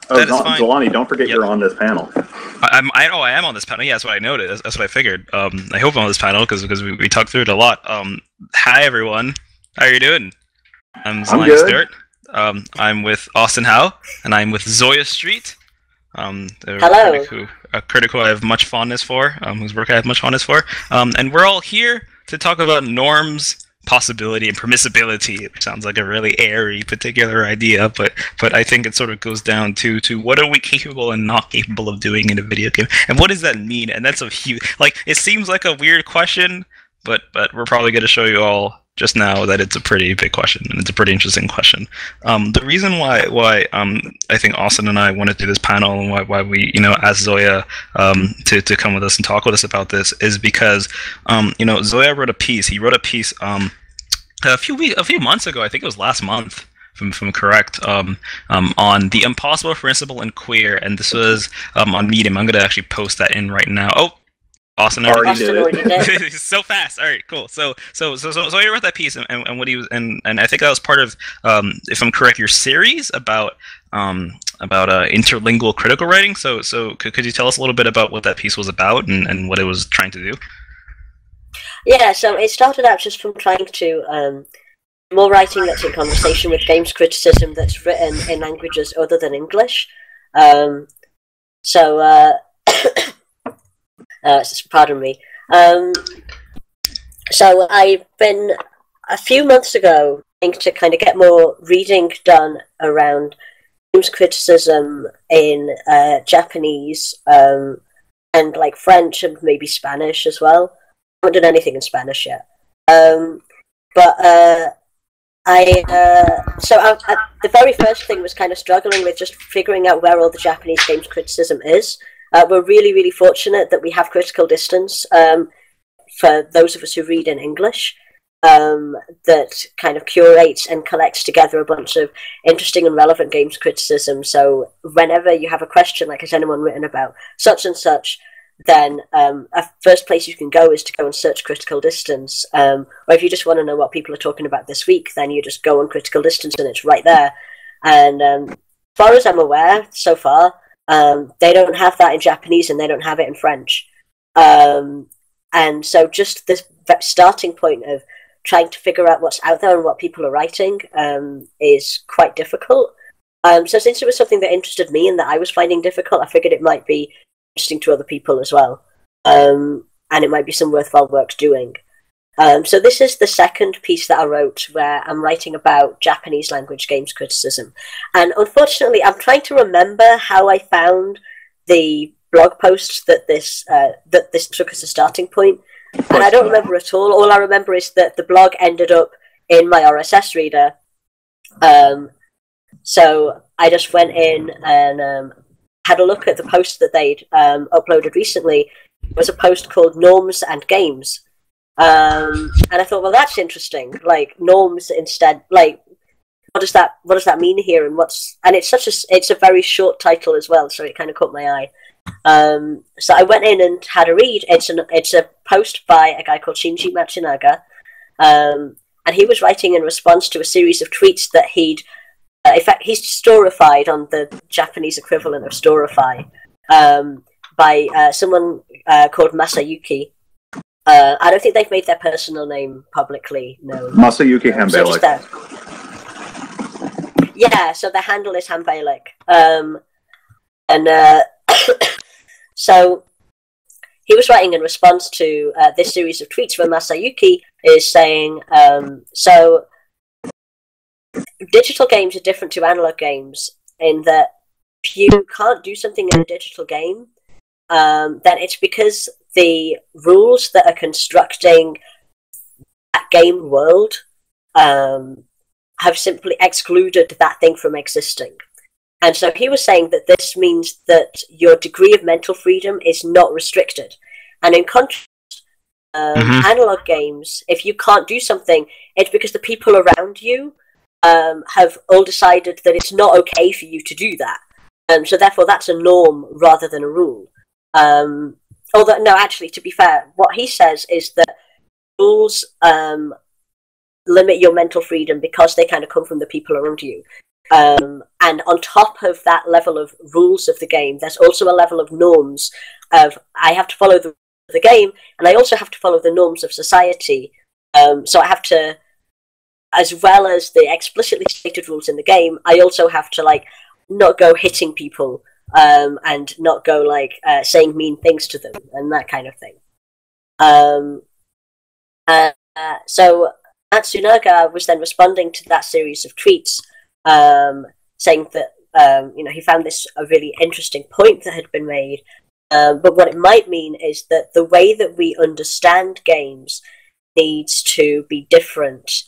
that is fine. Zolani, don't forget you're on this panel. I am on this panel. Yeah, that's what I noted. That's what I figured. I hope I'm on this panel because we talked through it a lot. Hi everyone. How are you doing? I'm Zolani Stewart. I'm with Austin Howe, and I'm with Zoya Street. Hello. A critic who I have much fondness for, whose work I have much fondness for. And we're all here to talk about norms, possibility, and permissibility. Which sounds like a really airy particular idea, but I think it sort of goes down to what are we capable and not capable of doing in a video game, and what does that mean? And that's a huge, like, it seems like a weird question, but we're probably going to show you all just now that it's a pretty big question, and it's a pretty interesting question. The reason why I think Austin and I wanted to do this panel, and why we asked Zoya to come with us and talk with us about this, is because Zoya wrote a piece. He wrote a piece a few months ago. I think it was last month, if I'm correct, on the impossible principle in queer, and this was on Medium. I'm going to actually post that in right now. Oh. Austin already did it. So fast. All right, cool. So you wrote that piece, and what he was, and I think that was part of, if I'm correct, your series about interlingual critical writing. So could you tell us a little bit about what that piece was about and what it was trying to do? Yeah, so it started out just from trying to more writing that's in conversation with games criticism that's written in languages other than English. Pardon me. So I've been, a few months ago, to kind of get more reading done around games criticism in Japanese and like French and maybe Spanish as well. I haven't done anything in Spanish yet. The very first thing was kind of struggling with just figuring out where all the Japanese games criticism is. We're really, really fortunate that we have critical distance for those of us who read in English that kind of curates and collects together a bunch of interesting and relevant games criticism. So whenever you have a question like, has anyone written about such and such, then a first place you can go is to go and search critical distance. Or if you just want to know what people are talking about this week, then you just go on critical distance and it's right there. And as far as I'm aware, so far, they don't have that in Japanese and they don't have it in French. And so just this starting point of trying to figure out what's out there and what people are writing is quite difficult. So since it was something that interested me and that I was finding difficult, I figured it might be interesting to other people as well. And it might be some worthwhile work doing. So this is the second piece that I wrote where I'm writing about Japanese language games criticism. And unfortunately, I'm trying to remember how I found the blog post that this took as a starting point. And I don't remember at all. All I remember is that the blog ended up in my RSS reader. So I just went in and had a look at the post that they'd uploaded recently. It was a post called Norms and Games. And I thought, well, that's interesting. Like norms instead. Like, what does that mean here? And it's a very short title as well, so it kind of caught my eye. So I went in and had a read. It's a post by a guy called Shinji Matsunaga, and he was writing in response to a series of tweets that he'd. In fact, he's storified on the Japanese equivalent of storify by someone called Masayuki. I don't think they've made their personal name publicly known. Masayuki Hanbalic. Yeah, so the handle is Hanbalic. So he was writing in response to this series of tweets where Masayuki is saying, so digital games are different to analog games in that if you can't do something in a digital game, then it's because the rules that are constructing that game world have simply excluded that thing from existing. And so he was saying that this means that your degree of mental freedom is not restricted. And in contrast, analog games, if you can't do something, it's because the people around you have all decided that it's not okay for you to do that. So therefore that's a norm rather than a rule. Although, no, actually, to be fair, what he says is that rules limit your mental freedom because they kind of come from the people around you. And on top of that level of rules of the game, there's also a level of norms of I have to follow the game, and I also have to follow the norms of society. So I have to, as well as the explicitly stated rules in the game, I also have to like not go hitting people and not go like saying mean things to them and that kind of thing. So Matsunaga was then responding to that series of tweets, saying that he found this a really interesting point that had been made. But what it might mean is that the way that we understand games needs to be different,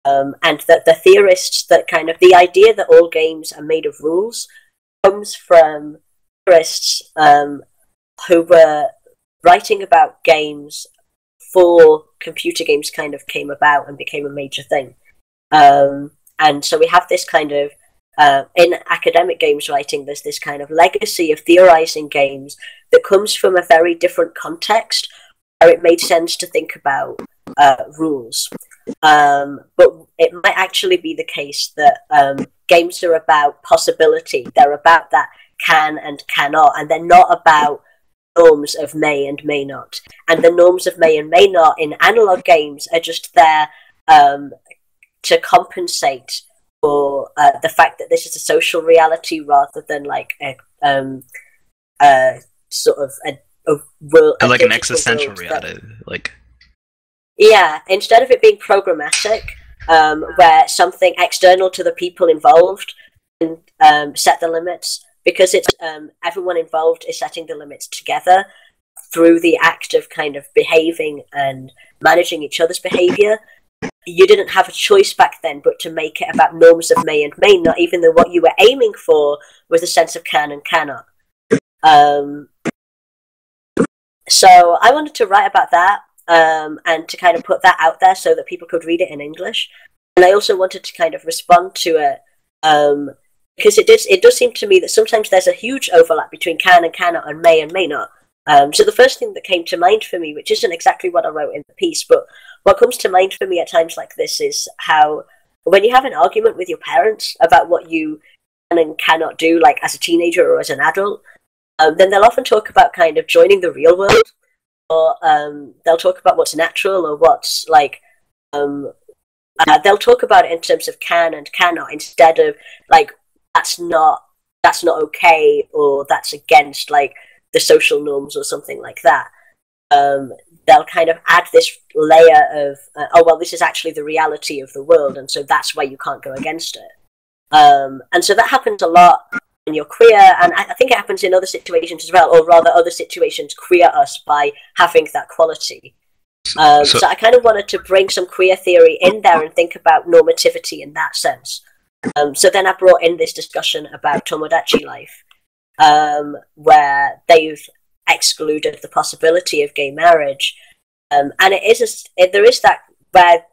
and that the theorists that kind of the idea that all games are made of rules comes from theorists who were writing about games before computer games kind of came about and became a major thing. And so we have this kind of in academic games writing, there's this kind of legacy of theorizing games that comes from a very different context where it made sense to think about rules. But it might actually be the case that games are about possibility. They're about that can and cannot, and they're not about norms of may and may not. And the norms of may and may not in analog games are just there to compensate for the fact that this is a social reality rather than like a sort of a world, like an existential reality, like instead of it being programmatic, where something external to the people involved can set the limits, because it's everyone involved is setting the limits together through the act of kind of behaving and managing each other's behavior. You didn't have a choice back then but to make it about norms of may and may not, even though what you were aiming for was a sense of can and cannot. So I wanted to write about that and to kind of put that out there so that people could read it in English. And I also wanted to kind of respond to it because it does seem to me that sometimes there's a huge overlap between can and cannot and may not. So the first thing that came to mind for me, which isn't exactly what I wrote in the piece, but what comes to mind for me at times like this is how when you have an argument with your parents about what you can and cannot do, like as a teenager or as an adult, then they'll often talk about kind of joining the real world, or they'll talk about what's natural or what's like they'll talk about it in terms of can and cannot instead of like that's not okay or that's against like the social norms or something like that. They'll kind of add this layer of this is actually the reality of the world, and so that's why you can't go against it. And so that happens a lot when you're queer, and I think it happens in other situations as well, or rather other situations queer us by having that quality. So I kind of wanted to bring some queer theory in there and think about normativity in that sense. So then I brought in this discussion about Tomodachi life, where they've excluded the possibility of gay marriage, and there is that where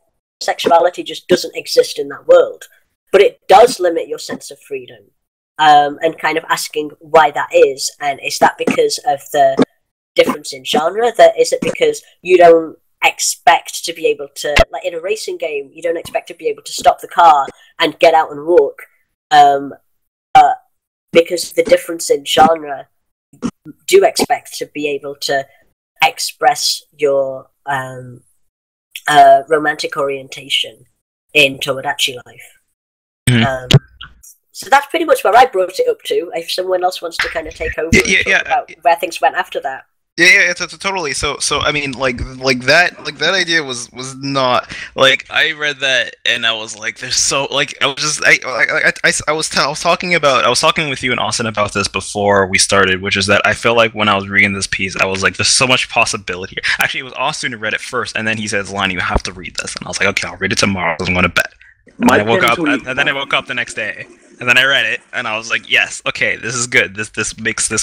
sexuality just doesn't exist in that world, but it does limit your sense of freedom, and kind of asking why that is, and is that because of the difference in genre? That is it because you don't expect to be able to, like in a racing game, you don't expect to be able to stop the car and get out and walk, because of the difference in genre, you do expect to be able to express your romantic orientation in Tomodachi life. Mm-hmm. So that's pretty much where I brought it up to. If someone else wants to kind of take over and talk about where things went after that. Yeah, totally. So I mean, like that idea was not like I read that and I was like, there's so like I was just I was talking with you and Austin about this before we started, which is that I feel like when I was reading this piece, I was like, there's so much possibility here. Actually, it was Austin who read it first, and then he says, "Lonnie, you have to read this," and I was like, okay, I'll read it tomorrow. I'm going to bed. And then I woke up the next day. And then I read it, and I was like, "Yes, okay, this is good. This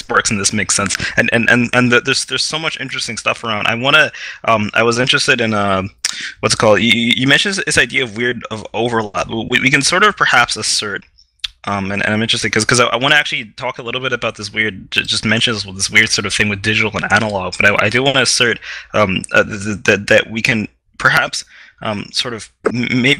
works, and this makes sense." And there's so much interesting stuff around. I was interested in what's it called? You mentioned this idea of overlap. We can sort of perhaps assert, and I'm interested because I want to actually talk a little bit about this weird, just mention this weird sort of thing with digital and analog. But I do want to assert that we can perhaps sort of we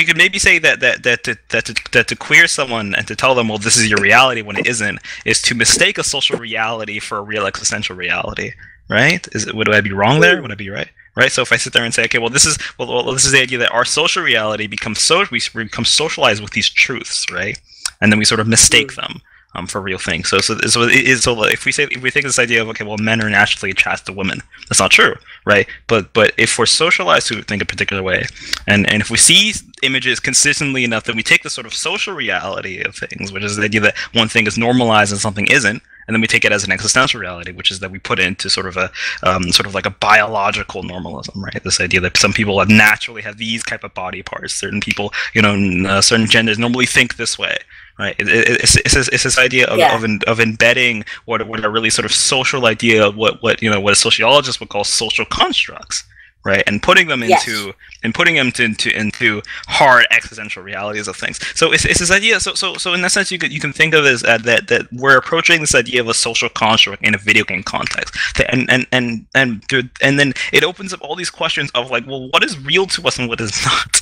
could maybe say that to queer someone and to tell them, well, this is your reality when it isn't, is to mistake a social reality for a real existential reality, right? Would I be wrong there? Would I be right? Right. So if I sit there and say, okay, well, this is the idea that our social reality becomes we become socialized with these truths, right? And then we sort of mistake them for real things. So if we think this idea of, okay, well, men are naturally attracted to women, that's not true, right? But if we're socialized to think a particular way, and if we see images consistently enough, that we take the sort of social reality of things, which is the idea that one thing is normalized and something isn't, and then we take it as an existential reality, which is that we put it into sort of like a biological normalism, right? This idea that some people naturally have these type of body parts, certain people, certain genders normally think this way, right? It's this idea of embedding what are really sort of social idea of what a sociologist would call social constructs, right? And putting them into into hard existential realities of things. So it's this idea. So in that sense, you can think of it as that we're approaching this idea of a social construct in a video game context, and then it opens up all these questions of like, well, what is real to us and what is not?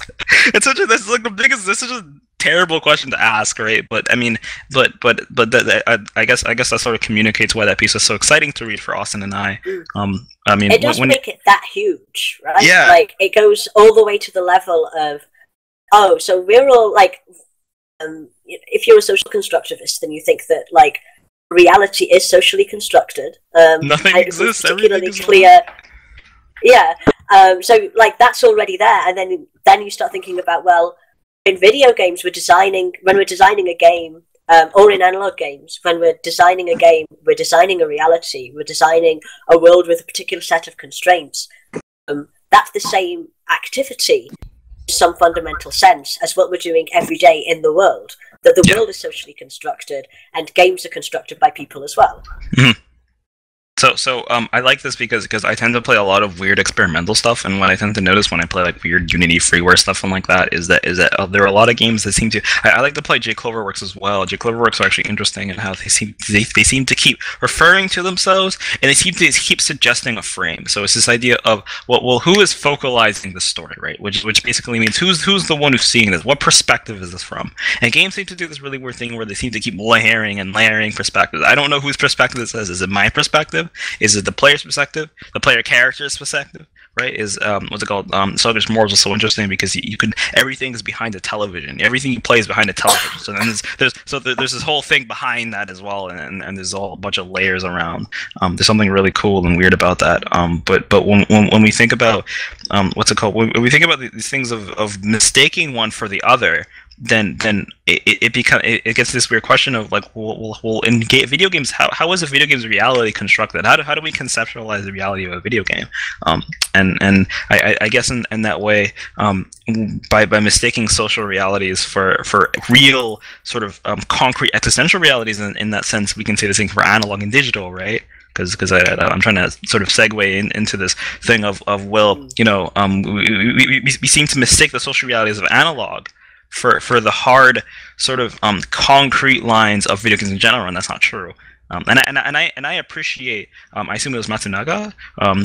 This is such a terrible question to ask, right? But I mean, I guess that sort of communicates why that piece is so exciting to read for Austin and I. I mean, it doesn't make it that huge, right? Yeah. Like, it goes all the way to the level of, so we're all like, if you're a social constructivist, then you think that like reality is socially constructed. Nothing exists. Particularly clear. Yeah. So like that's already there, and then you start thinking about, well, in video games, when we're designing a game, or in analog games, when we're designing a game, we're designing a reality, we're designing a world with a particular set of constraints. That's the same activity, in some fundamental sense, as what we're doing every day in the world. That the world is socially constructed, and games are constructed by people as well. Mm-hmm. So I like this because I tend to play a lot of weird experimental stuff, and what I tend to notice when I play like weird Unity freeware stuff and like that is that there are a lot of games that seem to. I like to play J Cloverworks as well. J Cloverworks are actually interesting in how they seem to keep referring to themselves, and they seem to keep suggesting a frame. So it's this idea of well, who is focalizing the story, right? Which basically means who's the one who's seeing this? What perspective is this from? And games seem to do this really weird thing where they seem to keep layering perspectives. I don't know whose perspective this is. Is it my perspective? Is it the player's perspective? The player character's perspective, right? Is what's it called? Sluggish Morals is so interesting because you can everything is behind the television. Everything you play is behind the television. So then there's this whole thing behind that as well, and there's all a bunch of layers around. There's something really cool and weird about that. But when we think about what's it called? When we think about these things of mistaking one for the other, then it gets this weird question of like, well in video games, how is a video game's reality constructed? How do we conceptualize the reality of a video game? And I guess in that way, by mistaking social realities for real sort of concrete existential realities, in that sense, we can say the same for analog and digital, right? Because I'm trying to sort of segue into this thing of well, we seem to mistake the social realities of analog for the hard sort of concrete lines of video games in general, and that's not true. And I appreciate I assume it was Matsunaga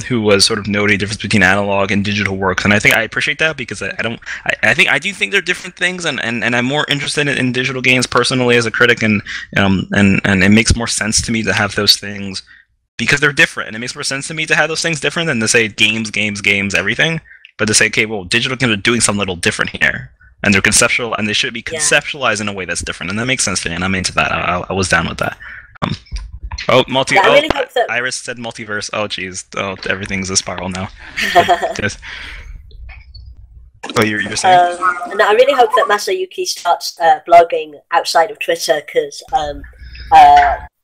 who was sort of noting the difference between analog and digital works, and I think I appreciate that because I do think they're different things, and I'm more interested in digital games personally as a critic, and it makes more sense to me to have those things because they're different, and it makes more sense to me to have those things different than to say games everything, but to say, okay, well, digital games are doing something a little different here. And they're conceptual, and they should be conceptualized in a way that's different, and that makes sense to me, and I'm into that. I was down with that. Iris said multiverse. Oh, jeez. Oh, everything's a spiral now. You're saying? No, I really hope that Masayuki starts blogging outside of Twitter, because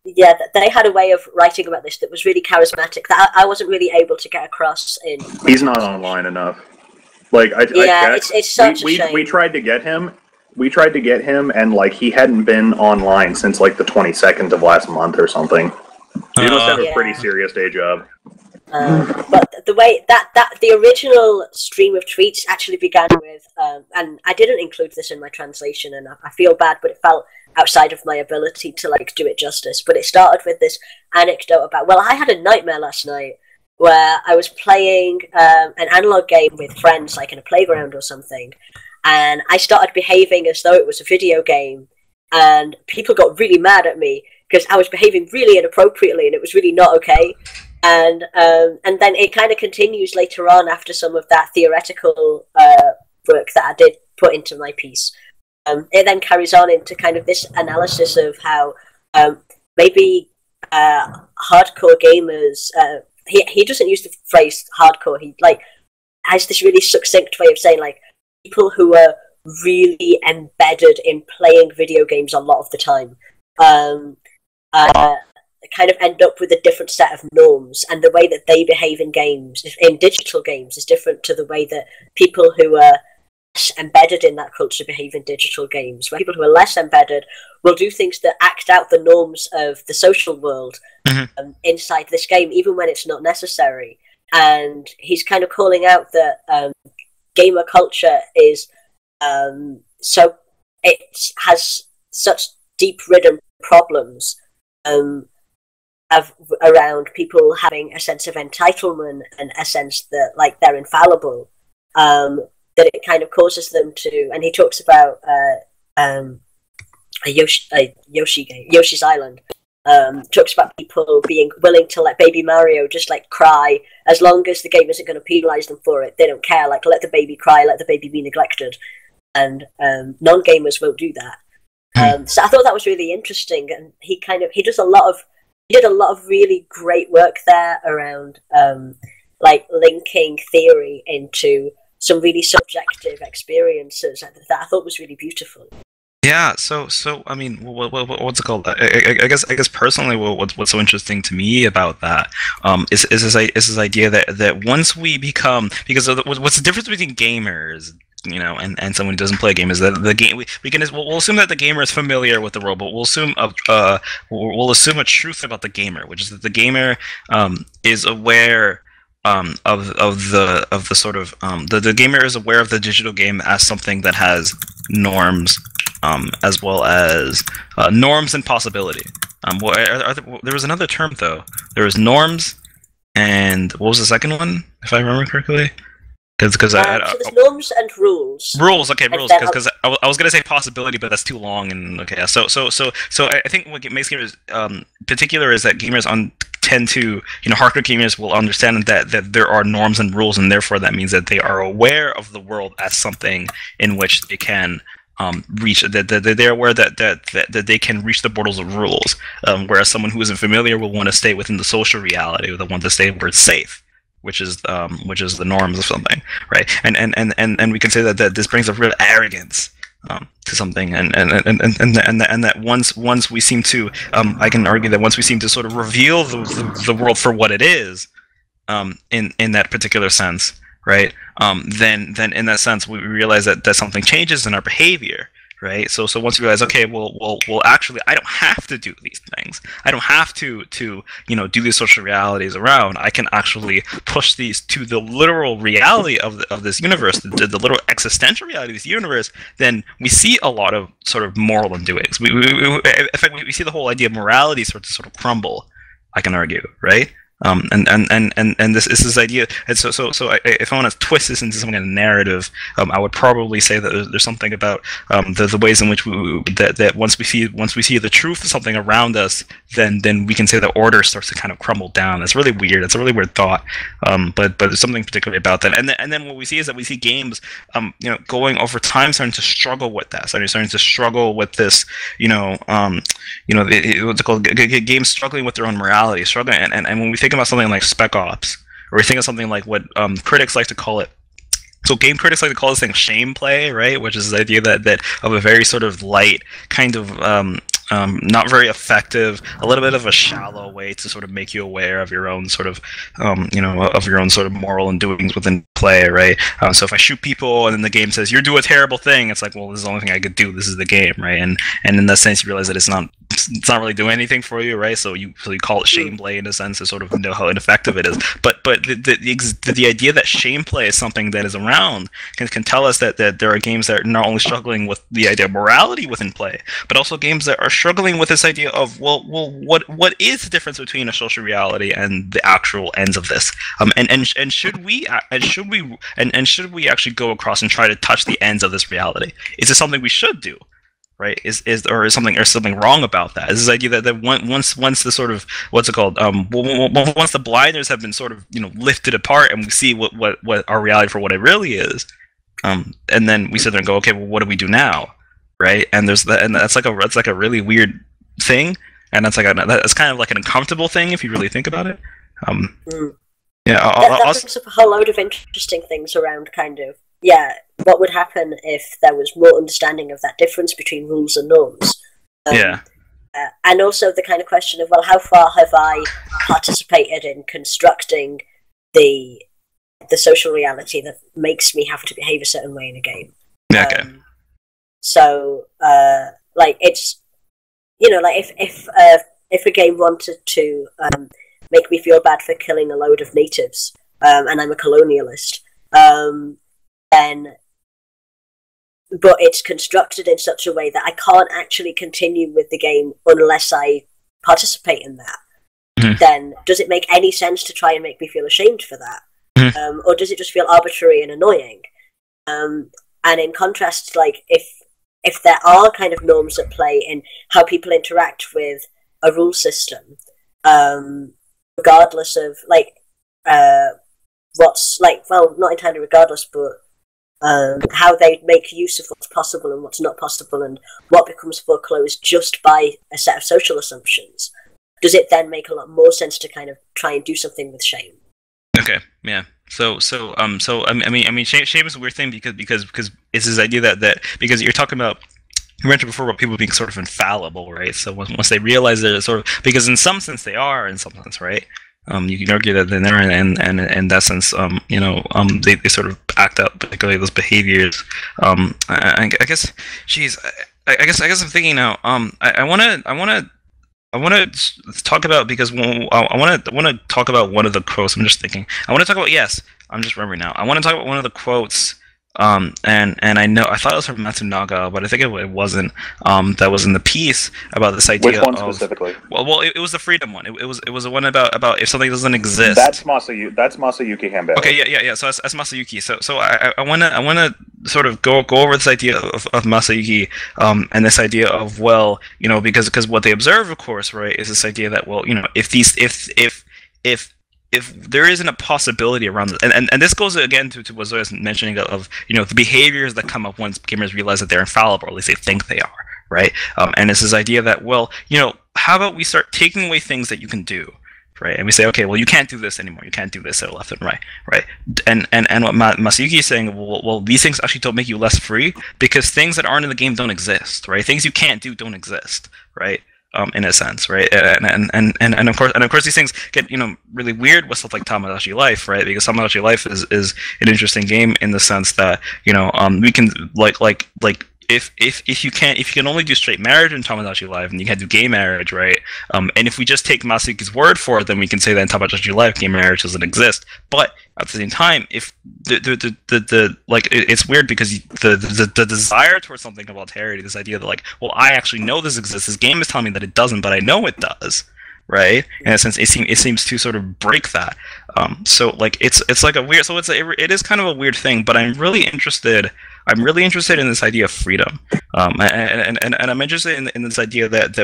they had a way of writing about this that was really charismatic that I wasn't really able to get across in. He's not online enough. Like it's such a shame. We tried to get him. And like he hadn't been online since like the 22nd of last month or something. He must have a pretty serious day job. But the way that the original stream of tweets actually began with, and I didn't include this in my translation, and I feel bad, but it felt outside of my ability to like do it justice. But it started with this anecdote about, well, I had a nightmare last night where I was playing an analog game with friends, like in a playground or something, and I started behaving as though it was a video game, and people got really mad at me because I was behaving really inappropriately, and it was really not okay. And then it kind of continues later on after some of that theoretical work that I did put into my piece. It then carries on into kind of this analysis of how maybe hardcore gamers. He doesn't use the phrase hardcore. He like has this really succinct way of saying like people who are really embedded in playing video games a lot of the time. Kind of end up with a different set of norms, and the way that they behave in games, in digital games, is different to the way that people who are less embedded in that culture behave in digital games. Where people who are less embedded will do things that act out the norms of the social world inside this game, even when it's not necessary. And he's kind of calling out that gamer culture is so it has such deep-ridden problems around people having a sense of entitlement and a sense that like they're infallible, that it kind of causes them to. And he talks about a Yoshi game, Yoshi's Island. Talks about people being willing to let Baby Mario just like cry as long as the game isn't going to penalize them for it. They don't care. Like let the baby cry, let the baby be neglected, and non-gamers won't do that. So I thought that was really interesting, and he did a lot of really great work there around like linking theory into some really subjective experiences that I thought was really beautiful. Yeah, so I mean, what's it called? I guess personally, what's so interesting to me about that is this idea that once we become, because what's the difference between gamers, you know, and someone who doesn't play a game is that the game we'll assume that the gamer is familiar with the world, but we'll assume a truth about the gamer, which is that the gamer is aware of the sort of the gamer is aware of the digital game as something that has norms, as well as norms and possibility. There was another term though. There was norms, and what was the second one, if I remember correctly? Because so there's norms and rules. Rules, okay, rules. Because I was gonna say possibility, but that's too long. And okay, so I think what makes gamers particular is that gamers tend to, hardcore gamers will understand that there are norms and rules, and therefore that means that they are aware of the world as something in which they can reach. That they're aware that they can reach the borders of rules. Whereas someone who isn't familiar will want to stay within the social reality, or they want to stay where it's safe, which is the norms of something, right? And we can say that this brings a real arrogance to something, and that once we seem to, I can argue that once we seem to sort of reveal the world for what it is, in that particular sense, right? Then in that sense we realize that something changes in our behavior. Right. So once you realize, okay, well, actually, I don't have to do these things. I don't have to do these social realities around. I can actually push these to the literal reality of this universe, the literal existential reality of this universe. Then we see a lot of sort of moral undoings. In fact, we see the whole idea of morality sort of crumble, I can argue, right? And this idea, and so if I want to twist this into some kind of narrative, I would probably say that there's something about the ways in which that once we see the truth of something around us, then we can say that order starts to kind of crumble down. It's really weird. It's a really weird thought, but there's something particularly about that. And then what we see is that we see games, going over time starting to struggle with that, starting to struggle with this, what's it called? Games struggling with their own morality, struggling, and when we think about something like Spec Ops, or we think of something like what critics like to call it. So game critics like to call this thing shame play, right? Which is the idea that of a very sort of light, kind of not very effective, a little bit of a shallow way to sort of make you aware of your own sort of, of your own sort of moral and doings within play, right? So if I shoot people and then the game says you're doing a terrible thing, it's like, well, this is the only thing I could do. This is the game, right? And in that sense, you realize that it's not really doing anything for you, right? So you call it shame play in a sense to sort of know how ineffective it is. But the idea that shame play is something that is around can tell us that there are games that are not only struggling with the idea of morality within play, but also games that are struggling with this idea of what is the difference between a social reality and the actual ends of this? And should we actually go across and try to touch the ends of this reality? Is it something we should do? Right? Is something wrong about that? Is this idea that once the sort of what's it called? Once the blinders have been sort of lifted apart and we see what our reality for what it really is, and then we sit there and go, okay, well, what do we do now? Right? And that's like a really weird thing, and that's kind of like an uncomfortable thing if you really think about it. Yeah, that brings up a whole load of interesting things around kind of what would happen if there was more understanding of that difference between rules and norms. And also the kind of question of, well, how far have I participated in constructing the social reality that makes me have to behave a certain way in a game? Okay. So, like, it's like if a game wanted to make me feel bad for killing a load of natives, and I'm a colonialist, then. But it's constructed in such a way that I can't actually continue with the game unless I participate in that. Mm-hmm. Then does it make any sense to try and make me feel ashamed for that? Mm-hmm. Or does it just feel arbitrary and annoying? And in contrast, like if there are kind of norms at play in how people interact with a rule system, regardless of what's not entirely regardless, but how they make use of what's possible and what's not possible, and what becomes foreclosed just by a set of social assumptions. Does it then make a lot more sense to kind of try and do something with shame? Okay, yeah. So I mean, shame is a weird thing because it's this idea that because you're talking about. You mentioned before about people being sort of infallible, right? So once they realize they're sort of, because in some sense they are, in some sense, right? You can argue that they're and in that sense, they sort of act out particularly those behaviors. I guess, I guess I'm thinking now. I want to talk about because I want to talk about one of the quotes. I'm just thinking. I want to talk about I'm just remembering now. I want to talk about one of the quotes. And I thought it was from Matsunaga, but I think it wasn't. That was in the piece about this idea. Which one specifically? Well, it was the freedom one. It was the one about if something doesn't exist. That's Masayuki Hanbei. Okay, yeah. So that's Masayuki. So I wanna sort of go over this idea of Masayuki, and this idea of because what they observe, of course, right, is this idea that if there isn't a possibility around this, and this goes again to what Zoe was mentioning of the behaviors that come up once gamers realize that they're infallible, or at least they think they are, right? And it's this idea that how about we start taking away things that you can do, right? And we say, okay, well, you can't do this anymore. You can't do this left and right? And what Masayuki is saying, well, these things actually don't make you less free because things that aren't in the game don't exist, right? Things you can't do don't exist, right? In a sense, right, and of course these things get really weird with stuff like Tamagotchi Life, right? Because Tamagotchi Life is an interesting game in the sense that we can if you can only do straight marriage in Tamagotchi Life, and you can't do gay marriage, right? And if we just take Masayuki's word for it, then we can say that in Tamagotchi Life, gay marriage doesn't exist. But at the same time, if it's weird because the desire towards something of alterity, this idea that I actually know this exists. This game is telling me that it doesn't, but I know it does, right? In a sense, it seems to sort of break that. So it's like a weird. So it is kind of a weird thing. But I'm really interested in this idea of freedom, and I'm interested in this idea that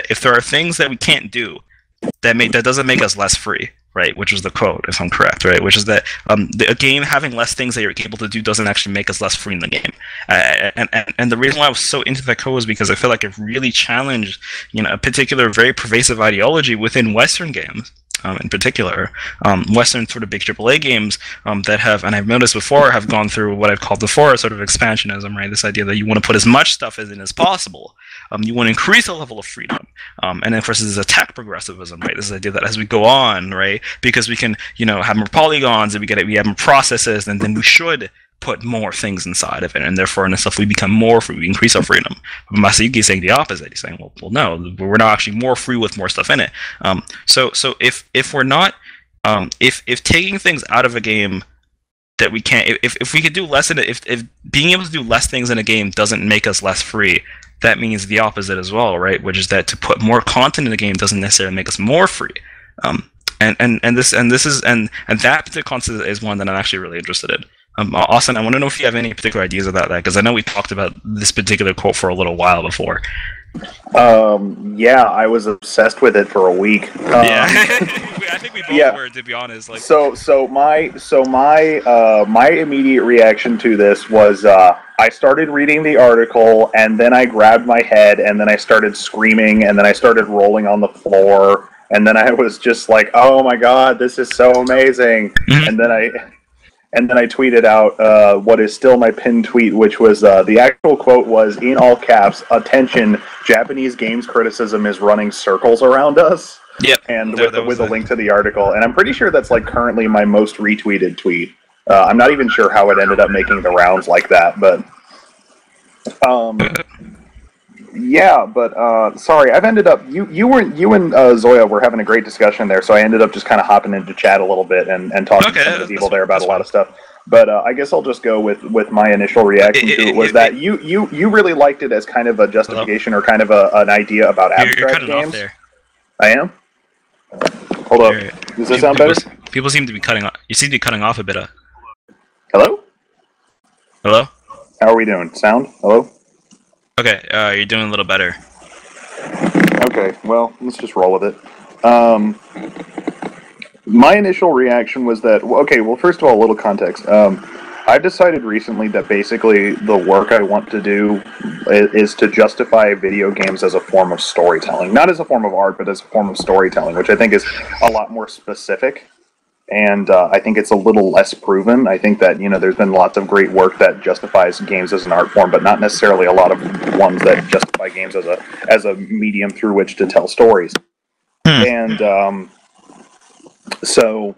if there are things that we can't do, that doesn't make us less free, right? Which is the quote, if I'm correct, right? Which is that a game having less things that you're able to do doesn't actually make us less free in the game. And the reason why I was so into that quote was because I feel like it really challenged a particular very pervasive ideology within Western games. In particular, Western sort of big AAA games that have, and I've noticed before, have gone through what I've called before sort of expansionism, right? This idea that you want to put as much stuff in as possible. You want to increase the level of freedom. And then, of course, there's attack progressivism, right? This idea that as we go on, right, because we can, have more polygons, and we have more processes, and then we should put more things inside of it, and therefore in itself we become more free, we increase our freedom. But Masayuki is saying the opposite. He's saying, well, no, we're not actually more free with more stuff in it. So if we're not, if taking things out of a game that we can't, if we could do less in it, if being able to do less things in a game doesn't make us less free, that means the opposite as well, right? Which is that to put more content in the game doesn't necessarily make us more free. And that particular concept is one that I'm actually really interested in. Austin, I want to know if you have any particular ideas about that, because I know we talked about this particular quote for a little while before. Yeah, I was obsessed with it for a week. Yeah, I think we both were, to be honest. Like, my immediate reaction to this was I started reading the article, and then I grabbed my head, and then I started screaming, and then I started rolling on the floor, and then I was just like, "Oh my god, this is so amazing!" And then I tweeted out what is still my pinned tweet, which was the actual quote was, in all caps, "Attention, Japanese games criticism is running circles around us." Yep. And with a link to the article. And I'm pretty sure that's like currently my most retweeted tweet. I'm not even sure how it ended up making the rounds like that, but... yeah, but sorry, I've ended up... You and Zoya were having a great discussion there, so I ended up just kind of hopping into chat a little bit and talking to some of the people there about a lot of stuff. But I guess I'll just go with my initial reaction to it, was that you really liked it as kind of a justification or kind of an idea about abstract games. Off there. I am? Hold up. Does that sound better? People seem to be cutting off. You seem to be cutting off a bit. Hello? Hello? How are we doing? Sound? Hello? Okay, you're doing a little better. Okay, well, let's just roll with it. My initial reaction was that, okay, well, first of all, a little context. I've decided recently that basically the work I want to do is to justify video games as a form of storytelling. Not as a form of art, but as a form of storytelling, which I think is a lot more specific. And I think it's a little less proven. I think that, there's been lots of great work that justifies games as an art form, but not necessarily a lot of ones that justify games as a medium through which to tell stories. And so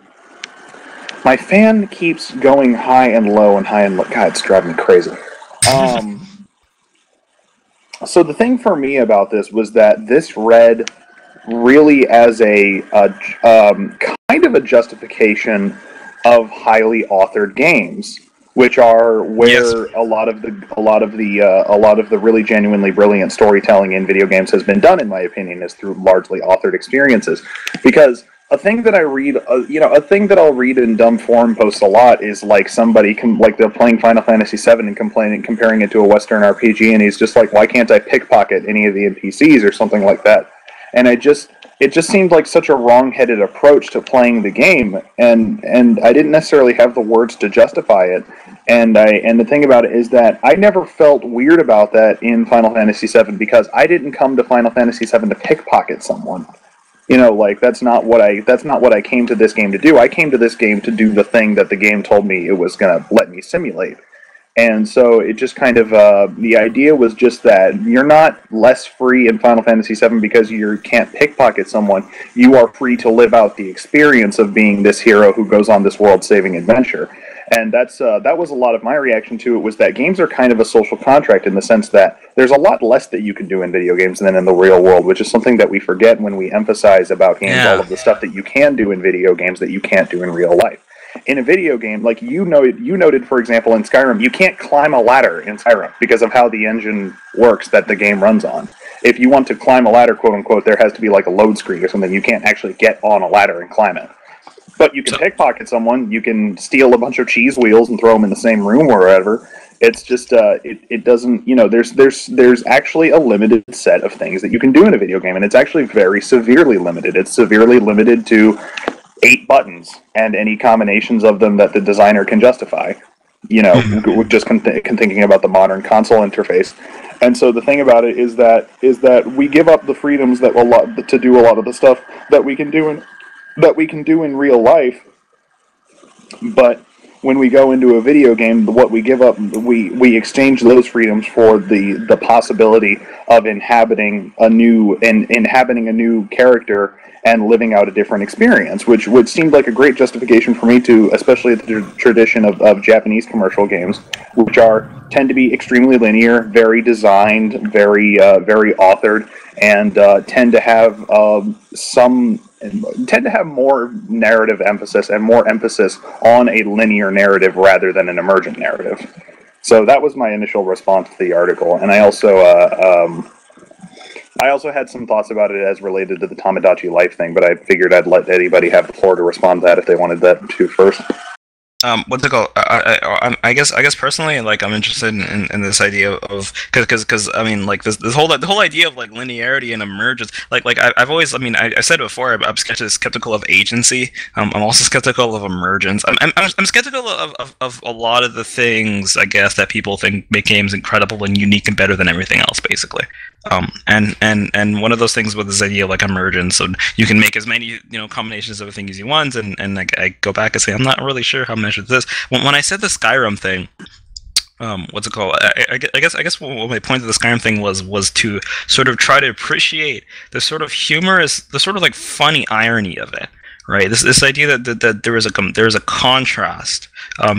my fan keeps going high and low and high and low. God, it's driving me crazy. So the thing for me about this was that this read really as a kind of a justification of highly authored games, which are where a lot of the really genuinely brilliant storytelling in video games has been done, in my opinion, is through largely authored experiences. Because a thing that I read, a thing that I'll read in dumb forum posts a lot is like somebody like they're playing Final Fantasy VII and comparing it to a Western RPG, and he's just like, why can't I pickpocket any of the NPCs or something like that? And it just seemed like such a wrong-headed approach to playing the game, and I didn't necessarily have the words to justify it. And the thing about it is that I never felt weird about that in Final Fantasy VII, because I didn't come to Final Fantasy VII to pickpocket someone. That's not what I came to this game to do. I came to this game to do the thing that the game told me it was going to let me simulate. And so it just kind of, the idea was just that you're not less free in Final Fantasy VII because you can't pickpocket someone. You are free to live out the experience of being this hero who goes on this world-saving adventure. And that was a lot of my reaction to it, was that games are kind of a social contract in the sense that there's a lot less that you can do in video games than in the real world, which is something that we forget when we emphasize about games, all of the stuff that you can do in video games that you can't do in real life. In a video game, like you noted, for example, in Skyrim, you can't climb a ladder in Skyrim because of how the engine works that the game runs on. If you want to climb a ladder, quote unquote, there has to be like a load screen or something. You can't actually get on a ladder and climb it. But you can pickpocket someone, you can steal a bunch of cheese wheels and throw them in the same room or wherever. It's just, it doesn't, there's actually a limited set of things that you can do in a video game, and it's actually very severely limited. It's severely limited to 8 buttons and any combinations of them that the designer can justify. Just thinking about the modern console interface. And so the thing about it is that we give up the freedoms to do a lot of the stuff that we can do in real life. But when we go into a video game, what we give up, we exchange those freedoms for the possibility of inhabiting a new character and living out a different experience, which seemed like a great justification for me to, especially the tradition of Japanese commercial games, which tend to be extremely linear, very designed, very authored, and tend to have more narrative emphasis and more emphasis on a linear narrative rather than an emergent narrative. So that was my initial response to the article, and I also had some thoughts about it as related to the Tamagotchi life thing, but I figured I'd let anybody have the floor to respond to that if they wanted that to first. What's it called? I guess personally, like, I'm interested in this idea of because I mean, like, the whole idea of like linearity and emergence. I've always, I mean, I said before, I'm skeptical of agency. I'm also skeptical of emergence. I'm skeptical of a lot of the things, I guess, that people think make games incredible and unique and better than everything else, basically. And one of those things with this idea of like emergence, so you can make as many combinations of a thing as you want, and like, I go back and say I'm not really sure how measured this. When I said the Skyrim thing, what's it called? I guess what my point of the Skyrim thing was to sort of try to appreciate the sort of humorous, the sort of like funny irony of it. Right, this idea that there is a contrast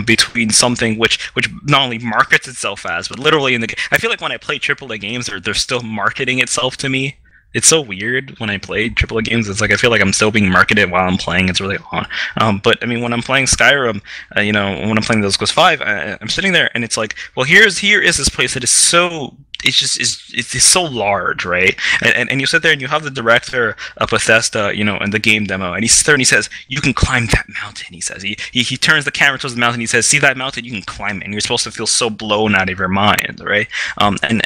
between something which not only markets itself as, but literally in the game. I feel like when I play AAA games, they're still marketing itself to me. It's so weird when I play AAA games. It's like I feel like I'm still being marketed while I'm playing. It's really odd. But I mean, when I'm playing Skyrim, when I'm playing Elder Scrolls 5, I'm sitting there and it's like, well, here is this place that is so. It's so large, right? And you sit there and you have the director of Bethesda, in the game demo, and he sits there and he says, "You can climb that mountain." He says he turns the camera towards the mountain. He says, "See that mountain? You can climb it." And you're supposed to feel so blown out of your mind, right? And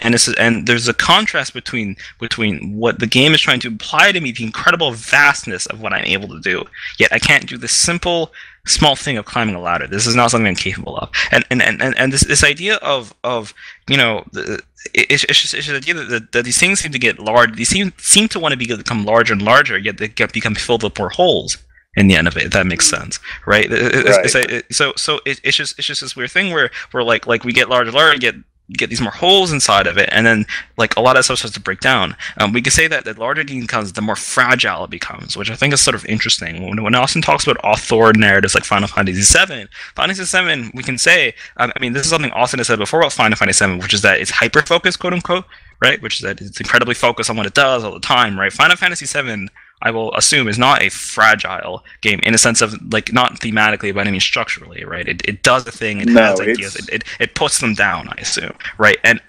there's a contrast between what the game is trying to imply to me, the incredible vastness of what I'm able to do. Yet I can't do this simple small thing of climbing a ladder. This is not something I'm capable of. And this idea of it's just the idea that these things seem to get large. These seem to want to become larger and larger, yet they become filled with more holes in the end of it. If that makes sense, right? So it's just this weird thing where like we get larger and larger, get these more holes inside of it, and then like a lot of stuff starts to break down. We could say that the larger it becomes, the more fragile it becomes, which I think is sort of interesting. When Austin talks about author narratives like Final Fantasy VII, we can say, I mean, this is something Austin has said before about Final Fantasy VII, which is that it's hyper-focused, quote-unquote, right? Which is that it's incredibly focused on what it does all the time, right? Final Fantasy VII, I will assume, is not a fragile game in a sense of, like, not thematically, but I mean structurally, right? It does a thing, it has ideas, it puts them down, I assume, right? And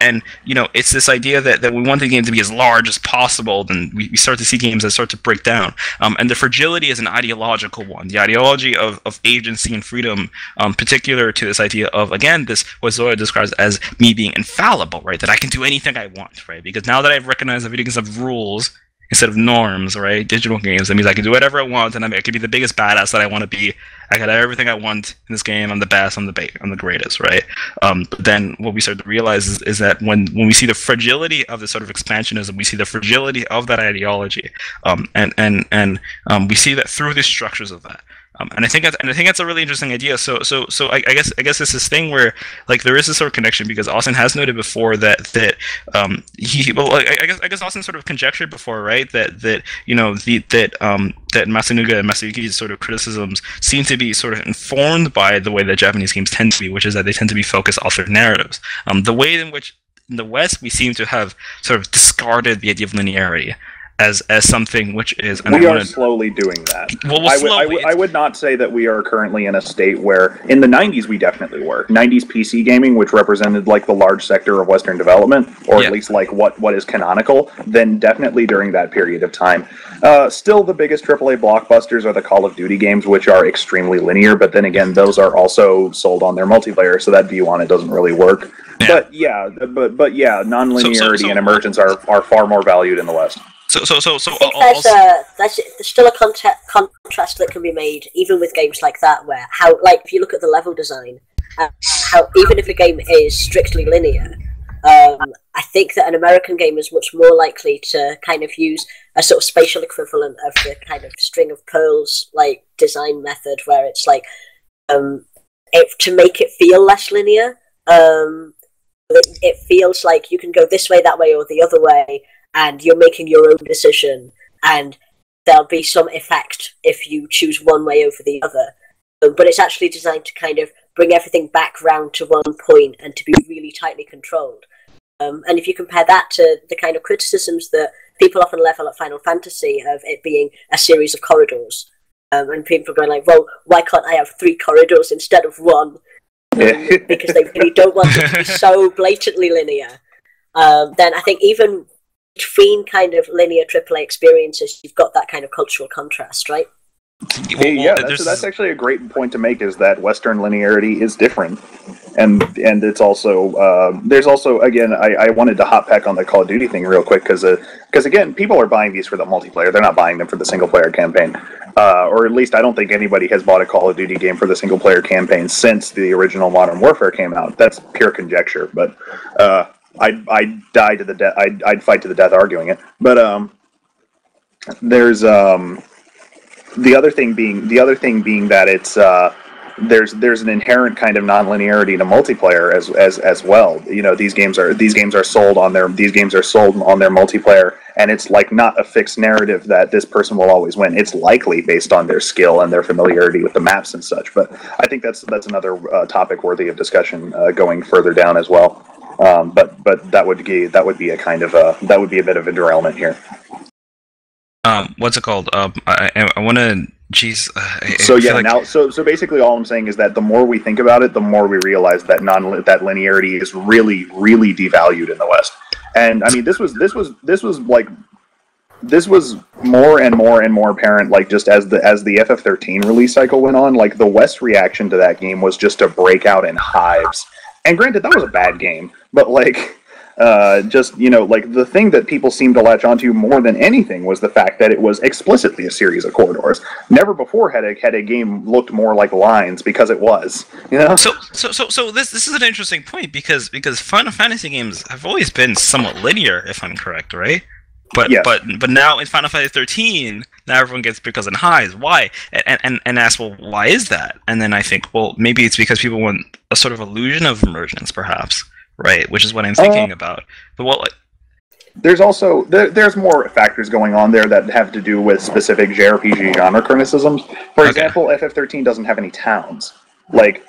it's this idea that we want the game to be as large as possible, then we start to see games that start to break down. And the fragility is an ideological one. The ideology of agency and freedom, particular to this idea of, again, this what Zoya describes as me being infallible, right? That I can do anything I want, right? Because now that I've recognized that video games have rules instead of norms, right? Digital games, that means I can do whatever I want, and I can be the biggest badass that I want to be. I got everything I want in this game. I'm the best. I'm the greatest, right? But then what we start to realize is that when we see the fragility of this sort of expansionism, we see the fragility of that ideology, and we see that through the structures of that. And I think that's a really interesting idea. So I guess it's this thing where, like, there is this sort of connection, because Austin has noted before that I guess Austin sort of conjectured before, right, that Masunuga and Masayuki's sort of criticisms seem to be sort of informed by the way that Japanese games tend to be, which is that they tend to be focused authored narratives. The way in which in the West we seem to have sort of discarded the idea of linearity as something which is... And we are slowly doing that. I would not say that we are currently in a state where... In the 90s, we definitely were. 90s PC gaming, which represented like the large sector of Western development, or at least like what is canonical, then definitely during that period of time. Still, the biggest AAA blockbusters are the Call of Duty games, which are extremely linear, but then again, those are also sold on their multiplayer, so that view on it doesn't really work. Yeah. But yeah, non-linearity and emergence are far more valued in the West. There's still a contrast that can be made, even with games like that, where if you look at the level design, how even if a game is strictly linear, I think that an American game is much more likely to kind of use a sort of spatial equivalent of the kind of string of pearls like design method, where it's like to make it feel less linear. It feels like you can go this way, that way, or the other way, and you're making your own decision, and there'll be some effect if you choose one way over the other. But it's actually designed to kind of bring everything back round to one point and to be really tightly controlled. And if you compare that to the kind of criticisms that people often level at Final Fantasy of it being a series of corridors, and people are going like, well, why can't I have 3 corridors instead of 1? because they really don't want it to be so blatantly linear, then I think even between kind of linear AAA experiences, you've got that kind of cultural contrast, right? Yeah, that's actually a great point to make, is that Western linearity is different. And it's also, there's also, again, I wanted to hop back on the Call of Duty thing real quick, because again, people are buying these for the multiplayer. They're not buying them for the single-player campaign. Or at least I don't think anybody has bought a Call of Duty game for the single-player campaign since the original Modern Warfare came out. That's pure conjecture, but I'd die to the death. I'd fight to the death arguing it. But there's the other thing being that it's there's an inherent kind of non-linearity to multiplayer as well. You know, these games are sold on their multiplayer, and it's like not a fixed narrative that this person will always win. It's likely based on their skill and their familiarity with the maps and such. But I think that's another topic worthy of discussion going further down as well. But that would be a kind of that would be a bit of a derailment here. What's it called? I want to. Geez. So basically, all I'm saying is that the more we think about it, the more we realize that that linearity is really, really devalued in the West. And I mean, this was more and more apparent, like, just as the FF13 release cycle went on. Like, the West reaction to that game was just to break out in hives. And granted, that was a bad game, but like. Just, you know, like, the thing that people seemed to latch onto more than anything was the fact that it was explicitly a series of corridors. Never before had a game looked more like lines, because it was, you know. So this is an interesting point, because Final Fantasy games have always been somewhat linear, if I'm correct, right? But yes. but now in Final Fantasy 13, now everyone gets because in highs. Why? And ask, well, why is that? And then I think, well, maybe it's because people want a sort of illusion of emergence, perhaps. Right, which is what I'm thinking about. But there's also there's more factors going on there that have to do with specific JRPG genre criticisms. For example, FF13 doesn't have any towns. Like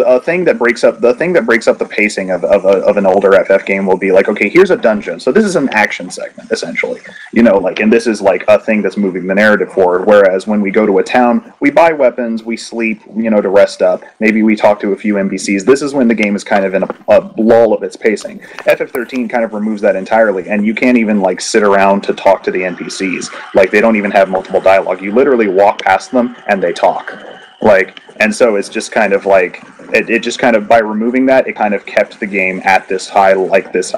a thing that breaks up the pacing of an older FF game will be like, okay, here's a dungeon, so this is an action segment essentially, you know, like, and this is like a thing that's moving the narrative forward. Whereas when we go to a town, we buy weapons, we sleep, you know, to rest up. Maybe we talk to a few NPCs. This is when the game is kind of in a lull of its pacing. FF13 kind of removes that entirely, and you can't even like sit around to talk to the NPCs. Like, they don't even have multiple dialogue. You literally walk past them and they talk. Like, and so it's just kind of like, it just kind of, by removing that, it kind of kept the game at this high, like this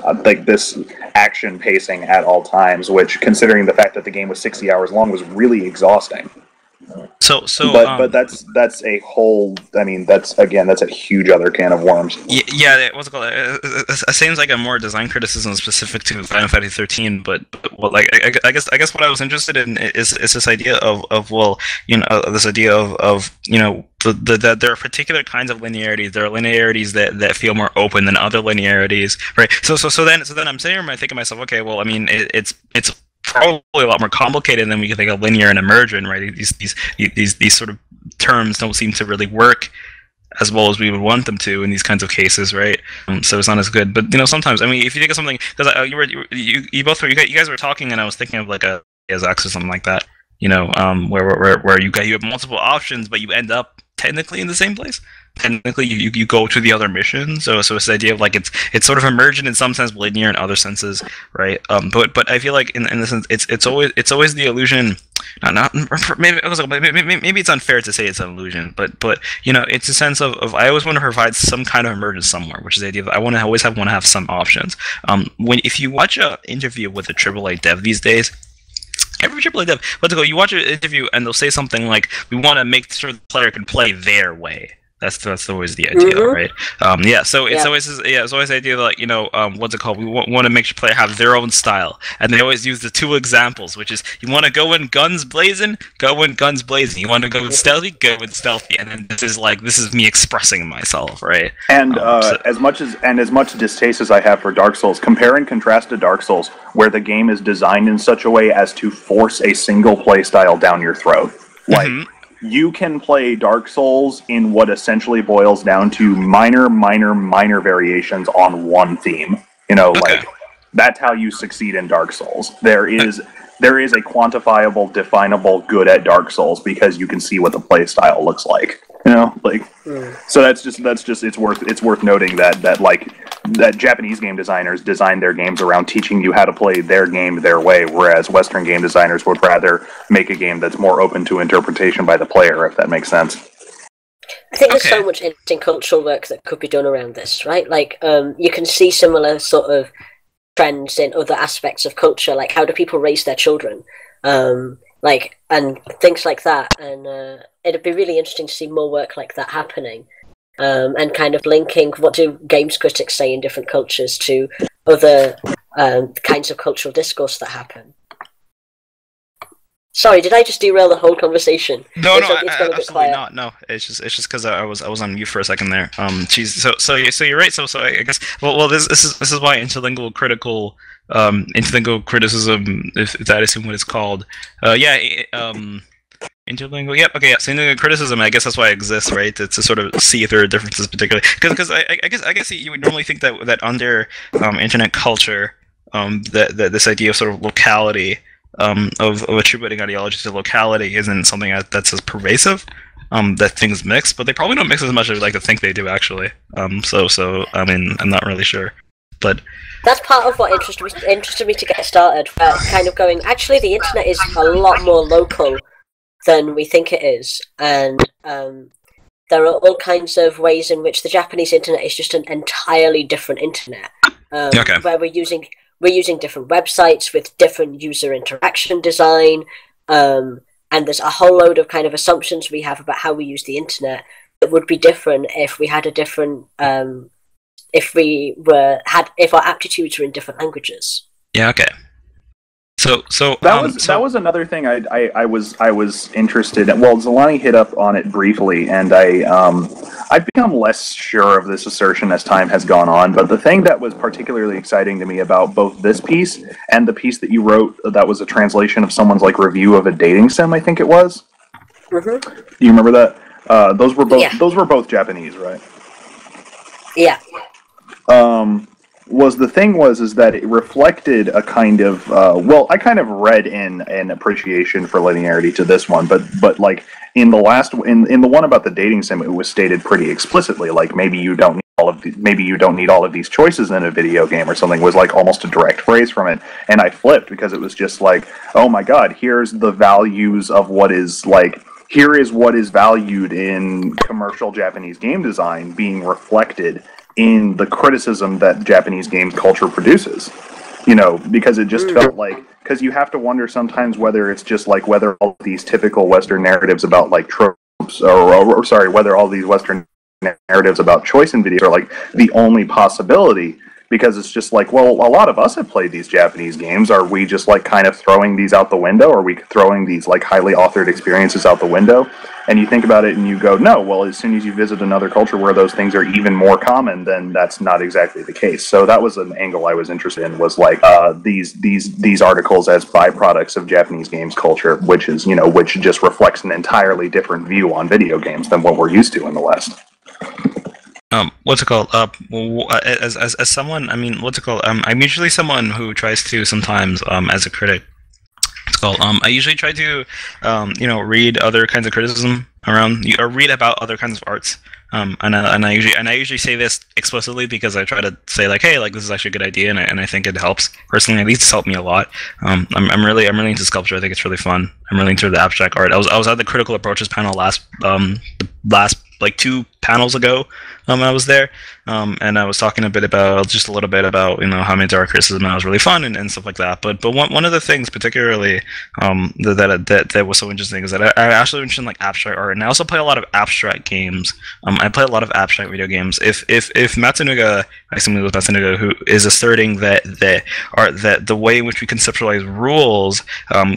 action pacing at all times, which, considering the fact that the game was 60 hours long, was really exhausting. But that's a whole. I mean, that's a huge other can of worms. Yeah, what's it called? It seems like a more design criticism specific to Final Fantasy 13. But well, like I guess what I was interested in is this idea of well, you know, this idea of you know, that there are particular kinds of linearities. There are linearities that feel more open than other linearities, right? So then I'm sitting here and I think to myself, okay, well, I mean, it's probably a lot more complicated than we can think of linear and emergent, right? These sort of terms don't seem to really work as well as we would want them to in these kinds of cases, right? So it's not as good. But you know, sometimes, I mean, if you think of something, because you guys were talking, and I was thinking of like a Axe or something like that, you know, where you have multiple options, but you end up technically in the same place. Technically, you go to the other mission, so it's the idea of like it's sort of emergent in some sense, linear in other senses, right? But I feel like in the sense it's always the illusion. Maybe it's unfair to say it's an illusion, but you know, it's a sense of I always want to provide some kind of emergence somewhere, which is the idea of I want to have some options. If you watch an interview with a AAA dev these days. Every AAA dev, you watch an interview and they'll say something like, "We want to make sure the player can play their way." That's always the idea, right? So it's always the idea that, like, you know, what's it called? We want to make sure players have their own style, and they always use the two examples, which is you want to go in guns blazing, go in guns blazing. You want to go in stealthy, go in stealthy, and then this is me expressing myself, right? And as much distaste as I have for Dark Souls, compare and contrast to Dark Souls, where the game is designed in such a way as to force a single play style down your throat, like. You can play Dark Souls in what essentially boils down to minor variations on one theme. You know, like, that's how you succeed in Dark Souls. There is a quantifiable, definable good at Dark Souls because you can see what the play style looks like. You know, like, so that's just it's worth noting that Japanese game designers design their games around teaching you how to play their game their way, whereas Western game designers would rather make a game that's more open to interpretation by the player, if that makes sense. I think there's so much interesting cultural work that could be done around this, right? Like, you can see similar sort of trends in other aspects of culture, like how do people raise their children, like, and things like that. And it'd be really interesting to see more work like that happening, and kind of linking what do games critics say in different cultures to other kinds of cultural discourse that happen. Sorry, did I just derail the whole conversation? No, absolutely not. No, it's just because I was on mute for a second there. Geez, so you're right. So I guess this is why interlingual criticism, if that is what it's called. Interlingual. Yep. Okay. Yeah. So interlingual criticism. I guess that's why it exists, right? To sort of see if there are differences, particularly because I guess you would normally think that under internet culture, that this idea of sort of locality. Of attributing ideology to locality isn't something that's as pervasive, that things mix, but they probably don't mix as much as we like to think they do, actually. So I mean, I'm not really sure, but that's part of what interested me to get started. Kind of going, actually, the internet is a lot more local than we think it is, and there are all kinds of ways in which the Japanese internet is just an entirely different internet, where we're using different websites with different user interaction design, and there's a whole load of kind of assumptions we have about how we use the internet that would be different if we had a different, if our aptitudes were in different languages. Yeah. Okay. So that was another thing I was interested in. Well, Zelani hit up on it briefly, and I've become less sure of this assertion as time has gone on. But the thing that was particularly exciting to me about both this piece and the piece that you wrote, that was a translation of someone's like review of a dating sim, I think it was. Mm-hmm. Do you remember that? Those were both Japanese, right? Yeah. Was that it reflected a kind of I kind of read in an appreciation for linearity to this one, but like in the one about the dating sim, it was stated pretty explicitly, like maybe you don't need all of these choices in a video game or something, was like almost a direct phrase from it, and I flipped because it was just like, oh my god, here's the values of what is like. Here is what is valued in commercial Japanese game design being reflected in the criticism that Japanese game culture produces, you know, because it just felt like, because you have to wonder sometimes whether it's just like whether all these typical Western narratives about like tropes, or whether all these Western narratives about choice in video are like the only possibility, because it's just like, well, a lot of us have played these Japanese games. Are we just like kind of throwing these out the window? Are we throwing these like highly authored experiences out the window? And you think about it and you go, no, well, as soon as you visit another culture where those things are even more common, then that's not exactly the case. So that was an angle I was interested in, was like these articles as byproducts of Japanese games culture, which just reflects an entirely different view on video games than what we're used to in the West. What's it called? As someone, I mean, what's it called? I'm usually someone who tries to sometimes, as a critic, it's called. I usually try to, read other kinds of criticism around, or read about other kinds of arts. And I usually say this explicitly because I try to say like, hey, like this is actually a good idea, and I think it helps personally. At least it's helped me a lot. I'm really into sculpture. I think it's really fun. I'm really into the abstract art. I was at the critical approaches panel the last like 2 panels ago. I was there, and I was talking a little bit about how I'm into art criticism, and it was really fun and stuff like that. But one of the things particularly that was so interesting is that I actually mentioned like abstract art, and I also play a lot of abstract games. I play a lot of abstract video games. If Matsunaga, I assume it was Matsunaga, who is asserting that the way in which we conceptualize rules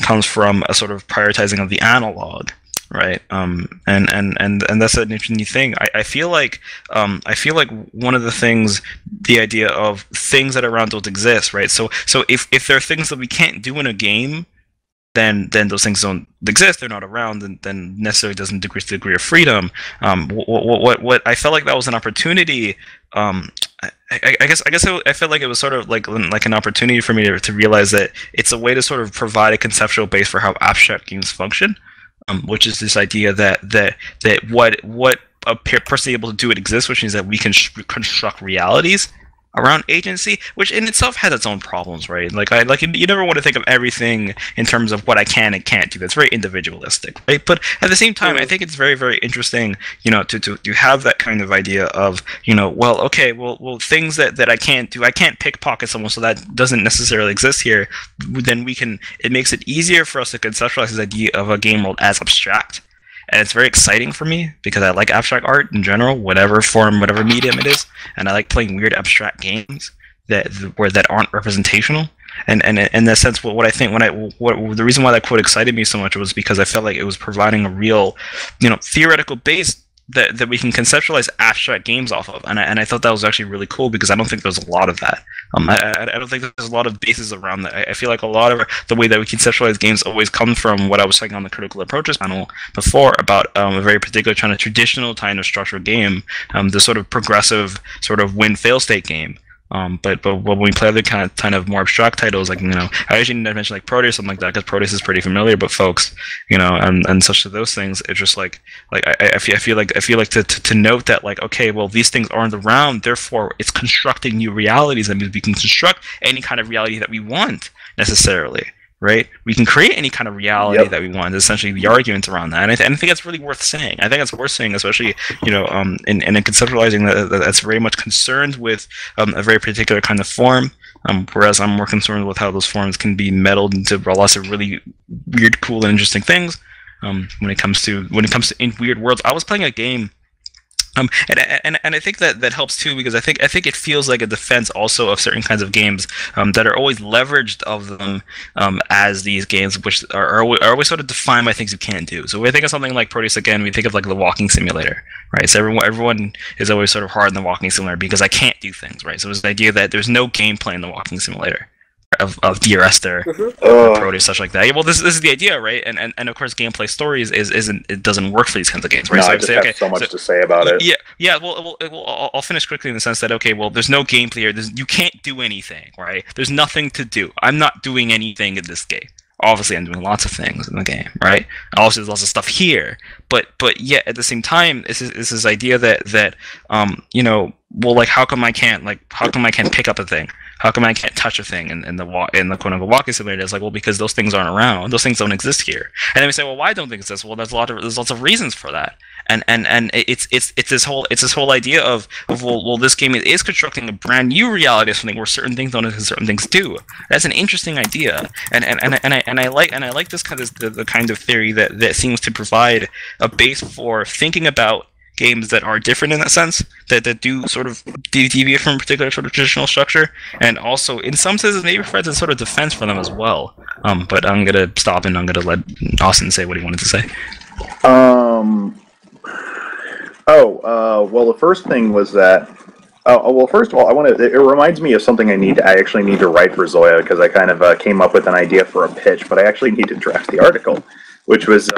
comes from a sort of prioritizing of the analog. Right, and that's an interesting thing. I feel like one of the things, the idea of things that are around don't exist, right? So if there are things that we can't do in a game, then those things don't exist. They're not around, and then necessarily doesn't decrease the degree of freedom. What I felt like that was an opportunity. I guess I felt like it was sort of like an opportunity for me to realize that it's a way to sort of provide a conceptual base for how abstract games function. which is this idea that what a person able to do it exists, which means that we can construct realities around agency, which in itself has its own problems, right? You never want to think of everything in terms of what I can and can't do. That's very individualistic, right? But at the same time, I think it's very, very interesting, to have that kind of idea of, well, things that I can't do, I can't pickpocket someone, so that doesn't necessarily exist here. Then it makes it easier for us to conceptualize this idea of a game world as abstract. And it's very exciting for me because I like abstract art in general, whatever form, whatever medium it is, and I like playing weird abstract games that aren't representational. And in that sense, what I think the reason why that quote excited me so much was because I felt like it was providing a real, theoretical base that we can conceptualize abstract games off of, and I thought that was actually really cool because I don't think there's a lot of that. I don't think there's a lot of bases around that. I feel like a lot of the way that we conceptualize games always comes from what I was saying on the critical approaches panel before about a very particular kind of traditional kind of structured game, the sort of progressive sort of win-fail state game. But when we play other kind of more abstract titles, like, I usually need to mention like Proteus, something like that, because Proteus is pretty familiar, but folks, and such of those things, it's just like I feel like to note that, like, okay, well, these things aren't around, therefore it's constructing new realities. That means we can construct any kind of reality that we want necessarily. Right? We can create any kind of reality that we want. Essentially, the argument around that, and I think that's really worth saying. I think it's worth saying, especially in conceptualizing that's very much concerned with a very particular kind of form. Whereas I'm more concerned with how those forms can be meddled into lots of really weird, cool, and interesting things. When it comes to in weird worlds, I was playing a game. And I think that helps too, because I think it feels like a defense also of certain kinds of games that are always leveraged of them as these games which are always sort of defined by things you can't do. So when we think of something like Proteus again, we think of like the walking simulator, right? So everyone is always sort of hard in the walking simulator because I can't do things, right? So there's the idea that there's no gameplay in the walking simulator of Dear Esther, Proteus, such like that. Yeah, well, this is the idea, right? And of course, gameplay stories it doesn't work for these kinds of games, right? No, I just have so much to say about it. Yeah. Well, I'll finish quickly in the sense that, okay, well, there's no gameplay here. You can't do anything, right? There's nothing to do. I'm not doing anything in this game. Obviously, I'm doing lots of things in the game, right? Obviously, there's lots of stuff here, but yet at the same time, it's this idea that well, like, how come I can't pick up a thing? How come I can't touch a thing in the quote unquote walking simulator? It's like, well, because those things aren't around. Those things don't exist here. And then we say, well, why don't they exist? Well, there's lots of reasons for that. And it's this whole idea of well, this game is constructing a brand new reality of something where certain things don't exist, certain things do. That's an interesting idea, and I like this kind of the kind of theory that seems to provide a base for thinking about games that are different in that sense, that do sort of deviate from a particular sort of traditional structure, and also in some senses maybe provides a sort of defense for them as well. But I'm gonna stop and I'm gonna let Austin say what he wanted to say. Well, the first thing was that. Well, first of all, it reminds me of something I actually need to write for Zoya, because I kind of came up with an idea for a pitch, but I actually need to draft the article, which was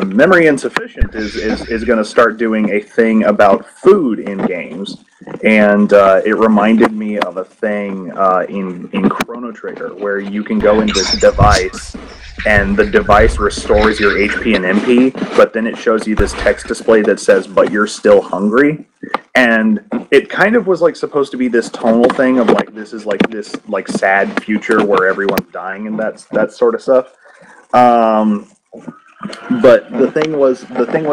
Memory Insufficient is going to start doing a thing about food in games, and it reminded me of a thing in Chrono Trigger where you can go into this device and the device restores your HP and MP, but then it shows you this text display that says, "But you're still hungry." And it kind of was like supposed to be this tonal thing of like, this is like this like sad future where everyone's dying and that sort of stuff. But the thing was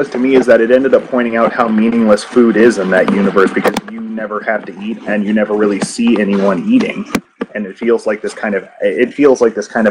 to me is that it ended up pointing out how meaningless food is in that universe, because you never have to eat and you never really see anyone eating. And it feels like this kind of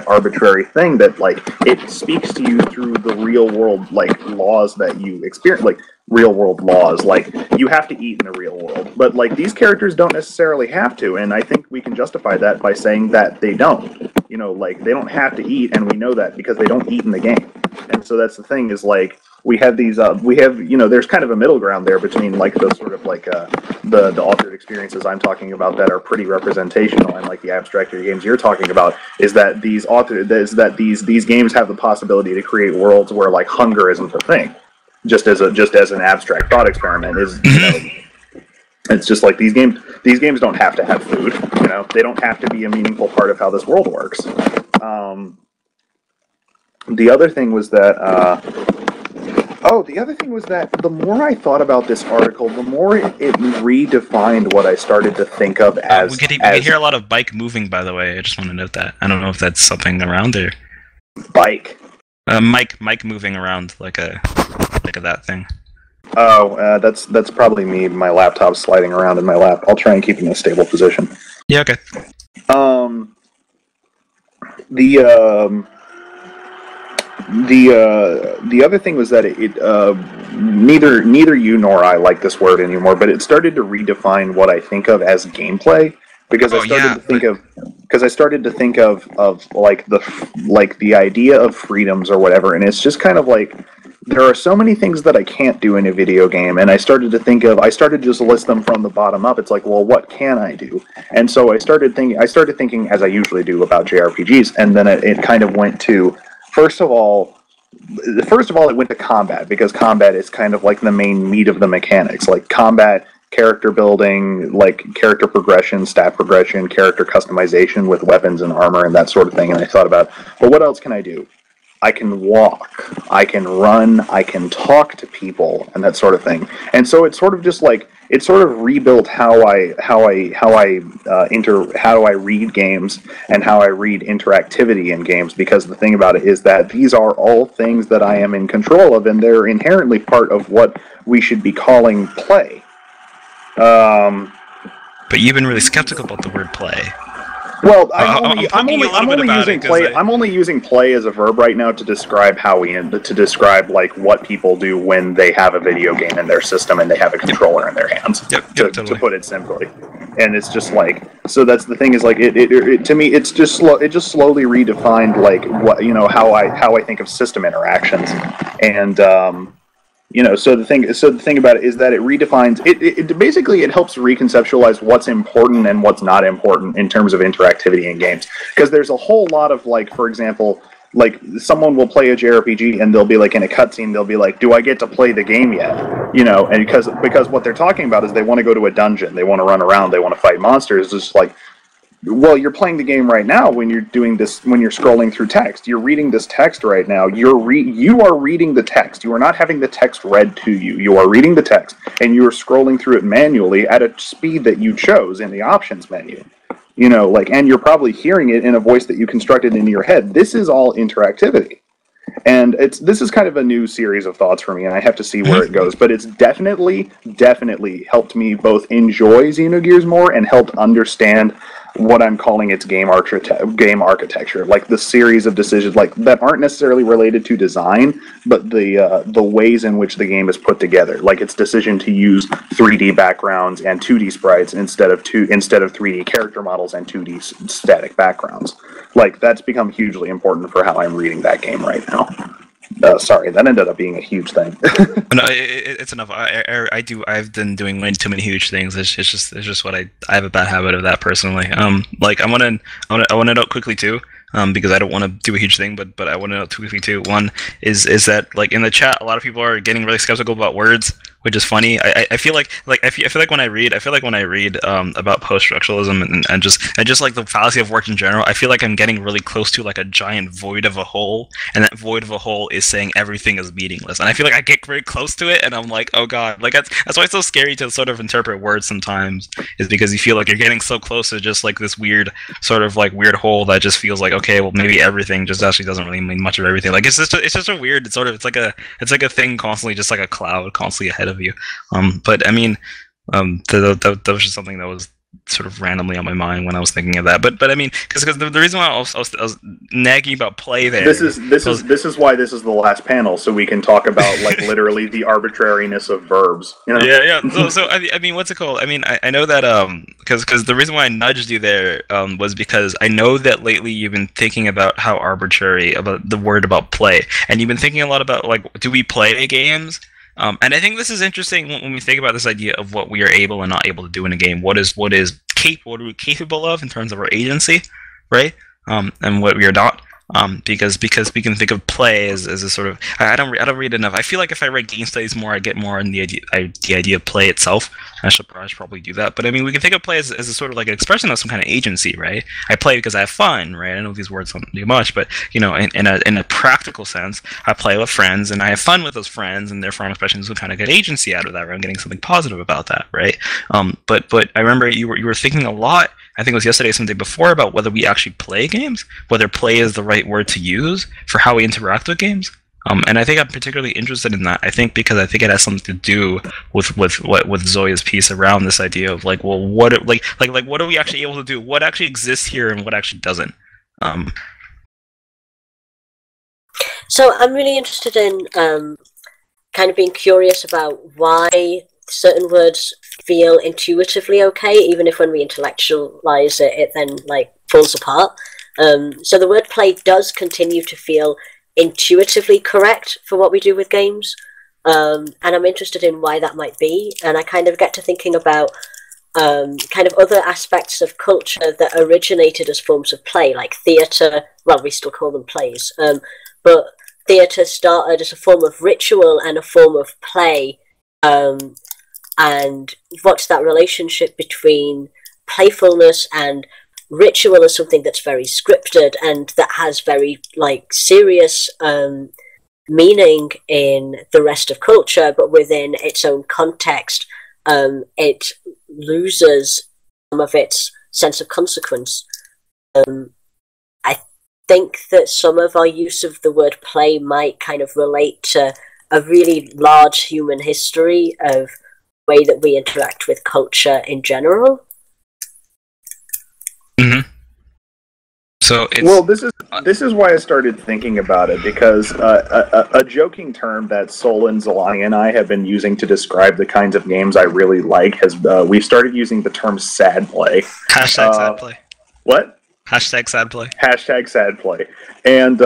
arbitrary thing that, like, it speaks to you through the real world, like, laws that you experience, like real world laws, like you have to eat in the real world, but like these characters don't necessarily have to, and I think we can justify that by saying that they don't. Like, they don't have to eat, and we know that because they don't eat in the game. And so that's the thing, is like we have these there's kind of a middle ground there between like those sort of like the altered experiences I'm talking about that are pretty representational, and like the abstracted games you're talking about, is that these games have the possibility to create worlds where like hunger isn't a thing, just as an abstract thought experiment. Is it's just like these games don't have to have food. They don't have to be a meaningful part of how this world works. the other thing was that the other thing was that the more I thought about this article, the more it redefined what I started to think of as... we could hear a lot of bike moving, by the way. I just want to note that. I don't know if that's something around there. Bike? Mic moving around like a that thing. Oh, that's probably me. My laptop's sliding around in my lap. I'll try and keep it in a stable position. Yeah, okay. The other thing was that neither you nor I like this word anymore, but it started to redefine what I think of as gameplay, because I started to think of like the idea of freedoms or whatever, and it's just kind of like there are so many things that I can't do in a video game, and I started to just list them from the bottom up. It's like, well, what can I do? And so I started thinking as I usually do about JRPGs, and then it kind of went to First of all, it went to combat, because combat is kind of like the main meat of the mechanics. Like combat, character building, like character progression, stat progression, character customization with weapons and armor and that sort of thing. And I thought about, but what else can I do? I can walk, I can run, I can talk to people, and that sort of thing. And so it's sort of just like it sort of rebuilt how I read games and how I read interactivity in games. Because the thing about it is that these are all things that I am in control of, and they're inherently part of what we should be calling play. But you've been really skeptical about the word play. Well, I'm only using play as a verb right now to describe like what people do when they have a video game in their system and they have a controller in their hands. To put it simply, and it's just like, so that's the thing, is like it to me it just slowly redefined like what, how I think of system interactions. And so the thing about it is that it redefines it basically it helps reconceptualize what's important and what's not important in terms of interactivity in games. Because there's a whole lot of, like, for example, like someone will play a JRPG and they'll be like, in a cutscene, they'll be like, do I get to play the game yet? And because what they're talking about is they want to go to a dungeon, they want to run around, they want to fight monsters. It's just like, well, you're playing the game right now when you're doing this, when you're scrolling through text. You're reading this text right now. You are reading the text. You are not having the text read to you. You are reading the text, and you are scrolling through it manually at a speed that you chose in the options menu. And you're probably hearing it in a voice that you constructed in your head. This is all interactivity. And this is kind of a new series of thoughts for me, and I have to see where it goes. But it's definitely helped me both enjoy Xenogears more and helped understand what I'm calling its game architecture, like the series of decisions, like that aren't necessarily related to design, but the ways in which the game is put together, like its decision to use 3D backgrounds and 2D sprites instead of 3D character models and 2D static backgrounds. Like, that's become hugely important for how I'm reading that game right now. Sorry, that ended up being a huge thing. No, it's enough. I've been doing way too many huge things. It's just what I have a bad habit of that personally. Like I want to note quickly too. Because I don't want to do a huge thing, but I want to note quickly too. One is that, like, in the chat, a lot of people are getting really skeptical about words, which is funny. I feel like when I read about post-structuralism and just like the fallacy of words in general, I feel like I'm getting really close to like a giant void of a hole, and that void of a hole is saying everything is meaningless. And I feel like I get very close to it, and I'm like, oh god, like that's why it's so scary to sort of interpret words sometimes, is because you feel like you're getting so close to just like this weird sort of like weird hole that just feels like, okay, well, maybe everything just actually doesn't really mean much of everything. Like, it's just a weird, it's like a thing constantly, just like a cloud constantly ahead of you. But I mean, that was just something that was sort of randomly on my mind when I was thinking of that. But I mean, because the reason why I was nagging about play there. This is why this is the last panel, so we can talk about like literally the arbitrariness of verbs. Yeah. So I mean, what's it called? I mean, I know that because the reason why I nudged you there was because I know that lately you've been thinking about how arbitrary about the word about play, and you've been thinking a lot about, like, do we play games? And I think this is interesting when we think about this idea of what we are able and not able to do in a game. What are we capable of in terms of our agency, right? And what we are not. because we can think of play as a sort of I don't read enough. I feel like if I read game studies more, I get more in the idea of play itself. I should probably do that. But I mean, we can think of play as a sort of like an expression of some kind of agency, right? I play because I have fun, right? I know these words don't do much, but in a practical sense, I play with friends and I have fun with those friends, and therefore I'm expecting some kind of good agency out of that. Right? I'm getting something positive about that, right? But I remember you were thinking a lot. I think it was yesterday, something before, about whether we actually play games, whether play is the right word to use for how we interact with games. And I think I'm particularly interested in that. I think because I think it has something to do with Zoya's piece around this idea of like, well, what what are we actually able to do? What actually exists here and what actually doesn't? So I'm really interested in kind of being curious about why certain words feel intuitively okay, even if when we intellectualize it, it then like falls apart. So the word play does continue to feel intuitively correct for what we do with games, and I'm interested in why that might be. And I kind of get to thinking about kind of other aspects of culture that originated as forms of play, like theatre. Well, we still call them plays, but theatre started as a form of ritual and a form of play. And what's that relationship between playfulness and ritual as something that's very scripted and that has very like serious meaning in the rest of culture, but within its own context, it loses some of its sense of consequence. I think that some of our use of the word play might kind of relate to a really large human history of way that we interact with culture in general. Mm-hmm. So it's... Well, this is why I started thinking about it, because a joking term that Solon, Zelani, and I have been using to describe the kinds of games I really like has we've started using the term sad play. Hashtag sad play. What? Hashtag sad play. Hashtag sad play. And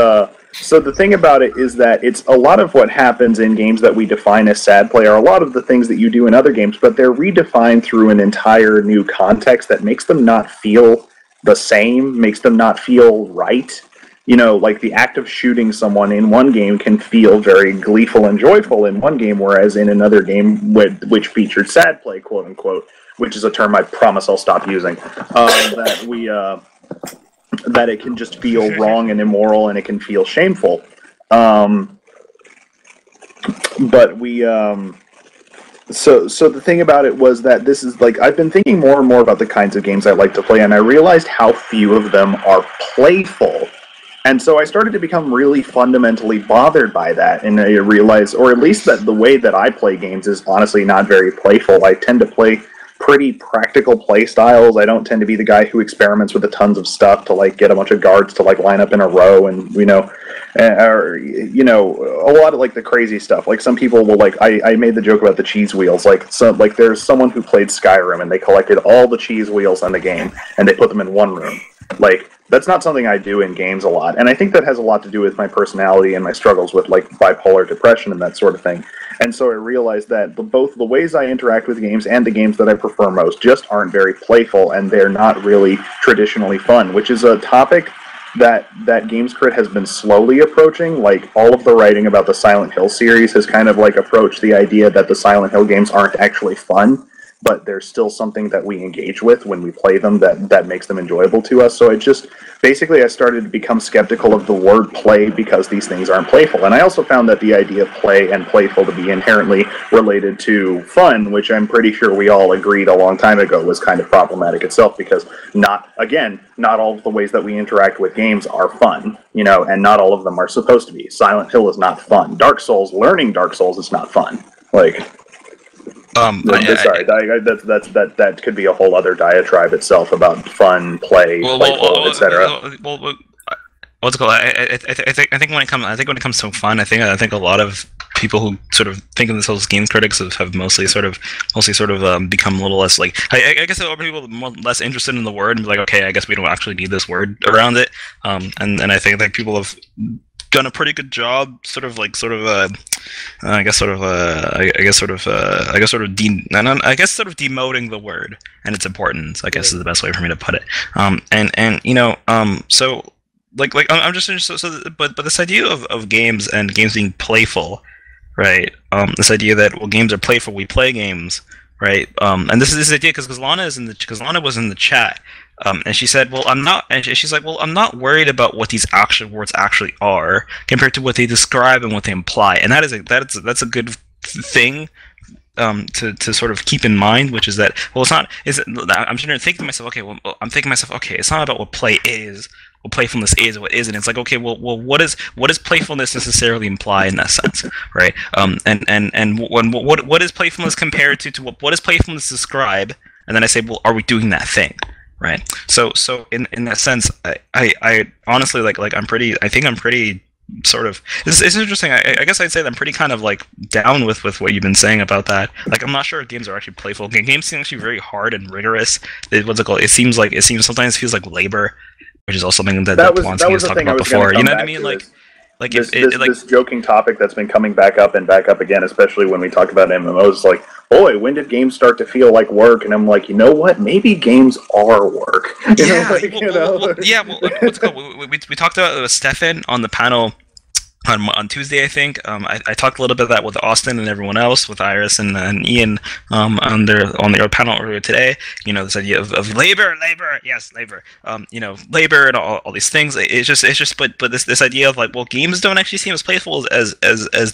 so the thing about it is that it's a lot of what happens in games that we define as sad play are a lot of the things that you do in other games, but they're redefined through an entire new context that makes them not feel the same, makes them not feel right. You know, like the act of shooting someone in one game can feel very gleeful and joyful in one game, whereas in another game which featured sad play, quote unquote, which is a term I promise I'll stop using, that it can just feel wrong and immoral, and it can feel shameful. But we... So the thing about it was that this is like, I've been thinking more and more about the kinds of games I like to play, and I realized how few of them are playful. And so I started to become really fundamentally bothered by that, and I realized, or at least that the way that I play games is honestly not very playful. I tend to play pretty practical play styles. I don't tend to be the guy who experiments with a tons of stuff to like get a bunch of guards to like line up in a row, and or a lot of like the crazy stuff. Like some people will like, I made the joke about the cheese wheels. Like there's someone who played Skyrim and they collected all the cheese wheels on the game and they put them in one room. Like that's not something I do in games a lot, and I think that has a lot to do with my personality and my struggles with like bipolar depression and that sort of thing. And so I realized that both the ways I interact with games and the games that I prefer most just aren't very playful, and they're not really traditionally fun, which is a topic that GamesCrit has been slowly approaching. Like all of the writing about the Silent Hill series has kind of like approached the idea that the Silent Hill games aren't actually fun, but there's still something that we engage with when we play them that makes them enjoyable to us. So it just, basically I started to become skeptical of the word play because these things aren't playful. And I also found that the idea of play and playful to be inherently related to fun, which I'm pretty sure we all agreed a long time ago was kind of problematic itself, because not all of the ways that we interact with games are fun, and not all of them are supposed to be. Silent Hill is not fun. Learning Dark Souls is not fun. That could be a whole other diatribe itself about fun, play, playful, etc. What's it called? I think when it comes to fun, I think a lot of people who sort of think of themselves as game critics have mostly sort of become a little less like, I guess a lot of people are more less interested in the word and be like, okay, I guess we don't actually need this word around it. And I think that people have done a pretty good job, demoting the word and its importance, I guess is the best way for me to put it. So I'm just interested. But this idea of games and games being playful, right? This idea that games are playful, we play games, right? And this idea because Lana was in the chat, and she said, well, I'm not, and she's like, well, I'm not worried about what these actual words actually are compared to what they describe and what they imply, and that's a good thing. To sort of keep in mind, which is that, well, it's not. I'm trying to think to myself, okay, well, I'm thinking to myself, okay, it's not about what play is, what playfulness is, what isn't. It's like, okay, well, what does playfulness necessarily imply in that sense, right? What is playfulness compared to what does playfulness describe? And then I say, well, are we doing that thing, right? So in that sense, I honestly I think I'm pretty sort of it's interesting. I guess I'd say that I'm pretty kind of like down with what you've been saying about that. Like, I'm not sure if games are actually playful. Games seem actually very hard and rigorous. What's it called? It seems sometimes feels like labor, which is also something that Polanski has talked about before. You know what I mean? This joking topic that's been coming back up again, especially when we talk about MMOs. Like, boy, when did games start to feel like work? And I'm like, you know what? Maybe games are work. What's it called? We talked about Stefan on the panel on Tuesday, I think. I talked a little bit of that with Austin and everyone else, with Iris and Ian on their panel earlier today. You know, this idea of labor, yes, labor. Labor and all these things. It's just, but this idea of like, well, games don't actually seem as playful as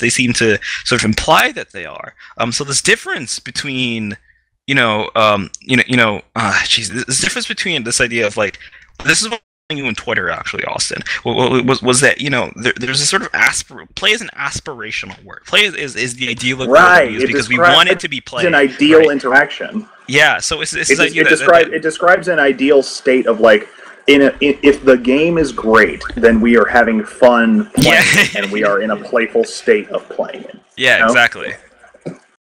they seem to sort of imply that they are. So this difference between, this difference between this idea of like, this is what you on Twitter, actually, Austin, was that there's a sort of play is an aspirational word. Play is the ideal of right. Because we want it to be played. It's an ideal interaction. Yeah, so it describes an ideal state of like, if the game is great, then we are having fun playing, and we are in a playful state of playing it. Yeah, exactly.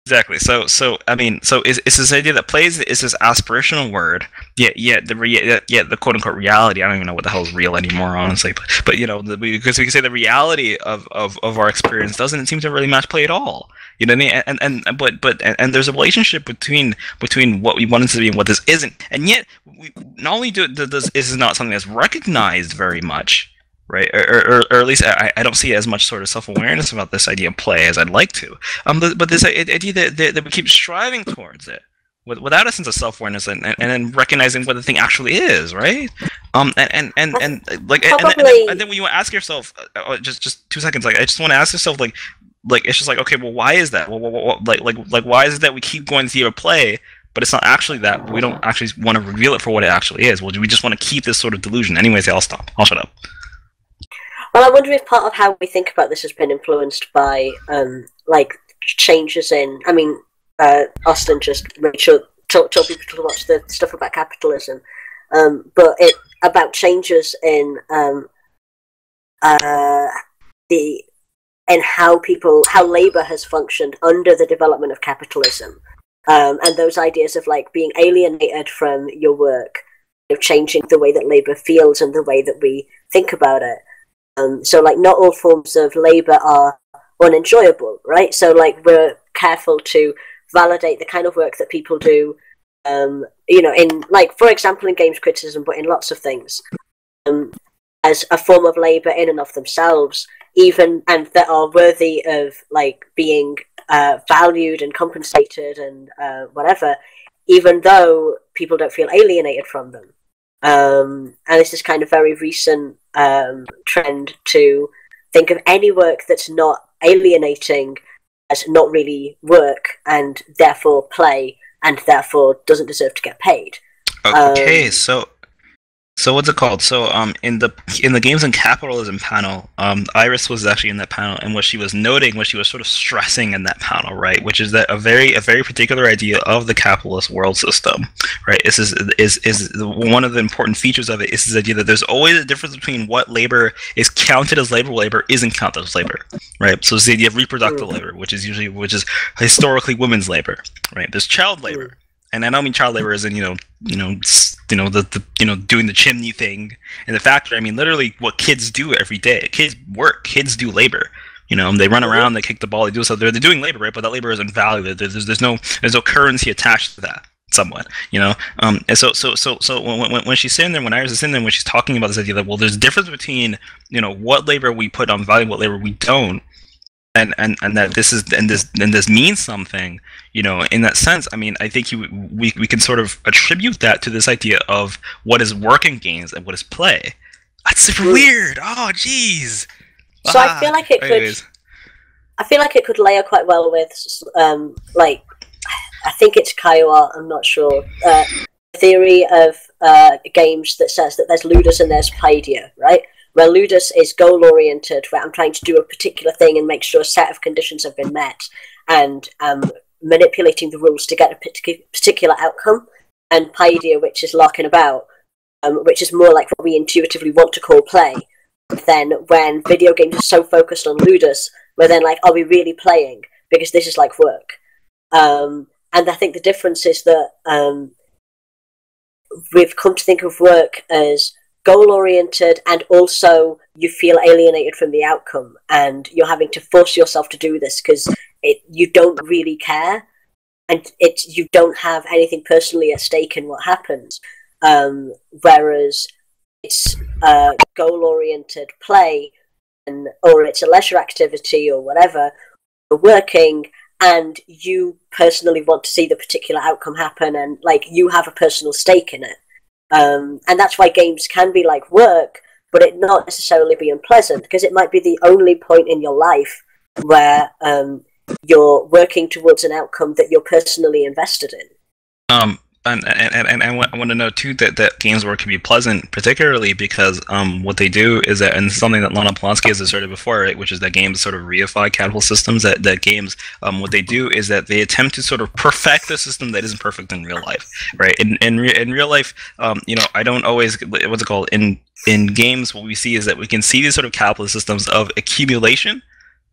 Exactly. So it's this idea that plays is this aspirational word. The quote unquote reality. I don't even know what the hell is real anymore, honestly. But because we can say the reality of our experience doesn't seem to really match play at all. You know what I mean? And there's a relationship between what we want it to be and what this isn't. And yet, we not only this is not something that's recognized very much. Right, or at least I don't see as much sort of self-awareness about this idea of play as I'd like to. But this idea that we keep striving towards it without a sense of self-awareness and then recognizing what the thing actually is, right? And then when you ask yourself, just 2 seconds, like I just want to ask yourself, like it's just like, okay, well, why is that? Like why is it that we keep going to your play? But it's not actually that. We don't actually want to reveal it for what it actually is. Well, do we just want to keep this sort of delusion? Anyways, I'll stop. I'll shut up. Well, I wonder if part of how we think about this has been influenced by, changes in. I mean, Austin just made sure told people to watch the stuff about capitalism, but about changes in how labor has functioned under the development of capitalism, and those ideas of like being alienated from your work, changing the way that labor feels and the way that we think about it. So, like, not all forms of labor are unenjoyable, right? So, like, we're careful to validate the kind of work that people do, in, like, for example, in games criticism, but in lots of things, as a form of labor in and of themselves, and that are worthy of, like, being valued and compensated and whatever, even though people don't feel alienated from them. And it's this kind of very recent trend to think of any work that's not alienating as not really work and therefore play and therefore doesn't deserve to get paid. Okay, so what's it called? So in the Games and Capitalism panel, Iris was actually in that panel, and what she was noting, what she was sort of stressing in that panel, right, which is that a very particular idea of the capitalist world system, right, is one of the important features of it is this idea that there's always a difference between what labor is counted as labor isn't counted as labor, right? So it's the idea of reproductive labor, which is historically women's labor, right? There's child labor. And I don't mean child labor as in doing the chimney thing in the factory. I mean literally what kids do every day. Kids work. Kids do labor. They run around, they kick the ball, they do stuff. They're doing labor, right? But that labor isn't valued. There's no currency attached to that. somewhat, and so when she's sitting there, when Iris is sitting there, when she's talking about this idea that, well, there's a difference between what labor we put on value, what labor we don't, and that this means something, in that sense. I mean, I think we can sort of attribute that to this idea of what is work in games and what is play. That's super weird. Oh, jeez. So I feel like it could. I feel like it could layer quite well with, I think it's Kiowa, I'm not sure, theory of games that says that there's ludus and there's paideia, right? Where ludus is goal-oriented, where I'm trying to do a particular thing and make sure a set of conditions have been met, and manipulating the rules to get a particular outcome, and paideia, which is larking about, which is more like what we intuitively want to call play. Then when video games are so focused on ludus, we're then like, are we really playing? Because this is like work. And I think the difference is that we've come to think of work as goal-oriented, and also you feel alienated from the outcome, and you're having to force yourself to do this because you don't really care, and you don't have anything personally at stake in what happens. Whereas it's goal-oriented play, or it's a leisure activity or whatever, you're working, and you personally want to see the particular outcome happen, and like you have a personal stake in it. And that's why games can be like work, but it not necessarily be unpleasant, because it might be the only point in your life where you're working towards an outcome that you're personally invested in. And I want to know too that games work can be pleasant, particularly because what they do is that, and something that Lana Polanski has asserted before, right, which is that games sort of reify capital systems. That games, what they do is that they attempt to sort of perfect a system that isn't perfect in real life, right? In real life, I don't always, what's it called, in games, what we see is that we can see these sort of capitalist systems of accumulation,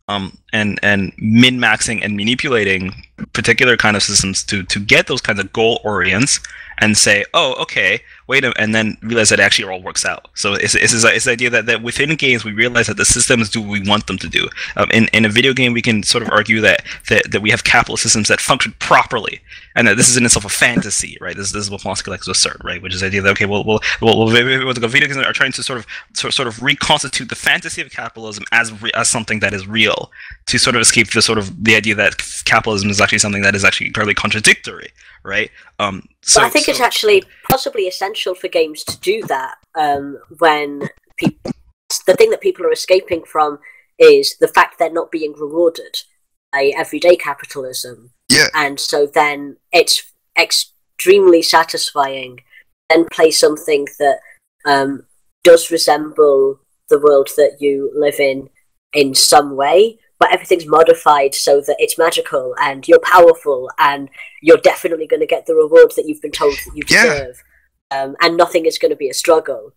and min-maxing and manipulating particular kind of systems to get those kinds of goal orients, and say, oh, okay, wait a minute, and then realize that it actually all works out. So it's the idea that within games we realize that the systems do what we want them to do. In a video game, we can sort of argue that we have capitalist systems that function properly, and that this is in itself a fantasy, right? This is what Polanski likes to assert, right? Which is the idea that, okay, video games are trying to sort of reconstitute the fantasy of capitalism as something that is real, to sort of escape the idea that capitalism is actually something that is actually incredibly contradictory, right? So I think it's actually possibly essential for games to do that, when the thing that people are escaping from is the fact they're not being rewarded by everyday capitalism. Yeah. And so then it's extremely satisfying to then play something that does resemble the world that you live in some way, but everything's modified so that it's magical and you're powerful and you're definitely going to get the reward that you've been told that you deserve, and nothing is going to be a struggle.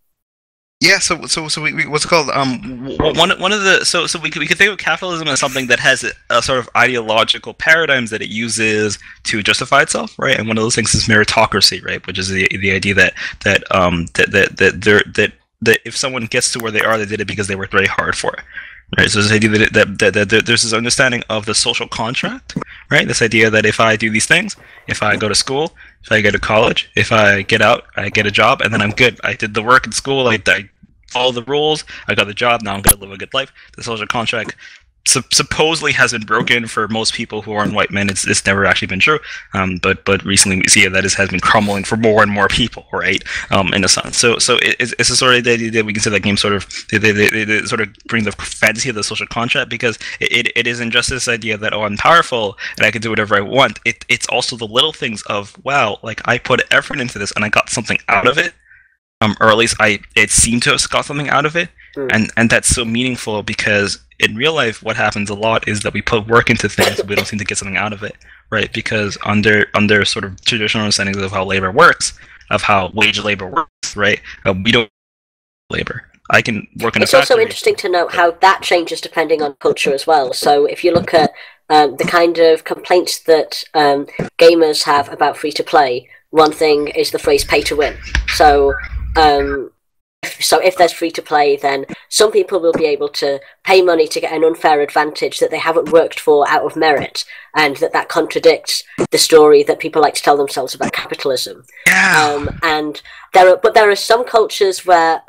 Yeah, so we what's it called? One of the we could think of capitalism as something that has a sort of ideological paradigms that it uses to justify itself, right? And one of those things is meritocracy, right? Which is the idea that if someone gets to where they are, they did it because they worked very hard for it. Right, so this idea that there's this understanding of the social contract, right? This idea that if I do these things, if I go to school, if I go to college, if I get out, I get a job, and then I'm good. I did the work in school, I followed the rules, I got the job, now I'm going to live a good life. The social contract supposedly has been broken for most people who aren't white men. It's never actually been true, but recently we see that it has been crumbling for more and more people, right? In a sense, so it's a sort of idea that we can say that games sort of they sort of bring the fantasy of the social contract, because it isn't just this idea that, oh, I'm powerful and I can do whatever I want. It's also the little things of, wow, like I put effort into this and I got something out of it, or at least it seemed to have got something out of it. And that's so meaningful, because in real life what happens a lot is that we put work into things but we don't seem to get something out of it, right? Because under sort of traditional understandings of how labor works, of how wage labor works, right? We don't labor. I can work in a factory. It's also interesting to note how that changes depending on culture as well. So if you look at the kind of complaints that gamers have about free-to-play, one thing is the phrase pay to win. So So if there's free to play, then some people will be able to pay money to get an unfair advantage that they haven't worked for out of merit, and that contradicts the story that people like to tell themselves about capitalism. Yeah. And there are some cultures where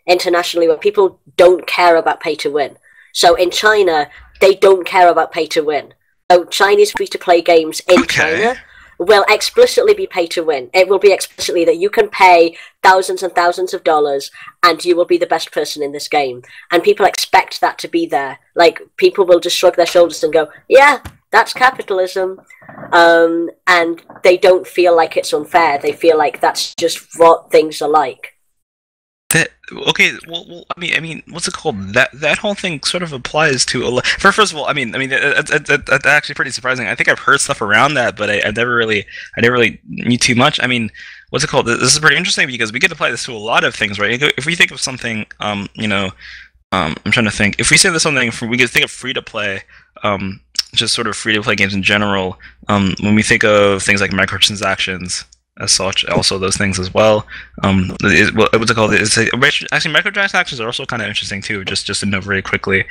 internationally where people don't care about pay to win. So in China, they don't care about pay to win. So Chinese free to play games in China will explicitly be pay to win. It will be explicitly that you can pay thousands and thousands of dollars and you will be the best person in this game. And people expect that to be there. Like, people will just shrug their shoulders and go, yeah, that's capitalism. And they don't feel like it's unfair. They feel like that's just what things are like. Well, I mean, what's it called? That whole thing sort of applies to first of all, I mean, that's actually pretty surprising. I think I've heard stuff around that, but I never really knew too much. I mean, what's it called? This is pretty interesting because we could apply this to a lot of things, right? If we think of something, I'm trying to think. If we say there's something, we could think of free to play, just sort of free to play games in general. When we think of things like microtransactions, as such, also those things as well. What's it called? Actually, microtransactions are also kind of interesting too. Just to know very quickly,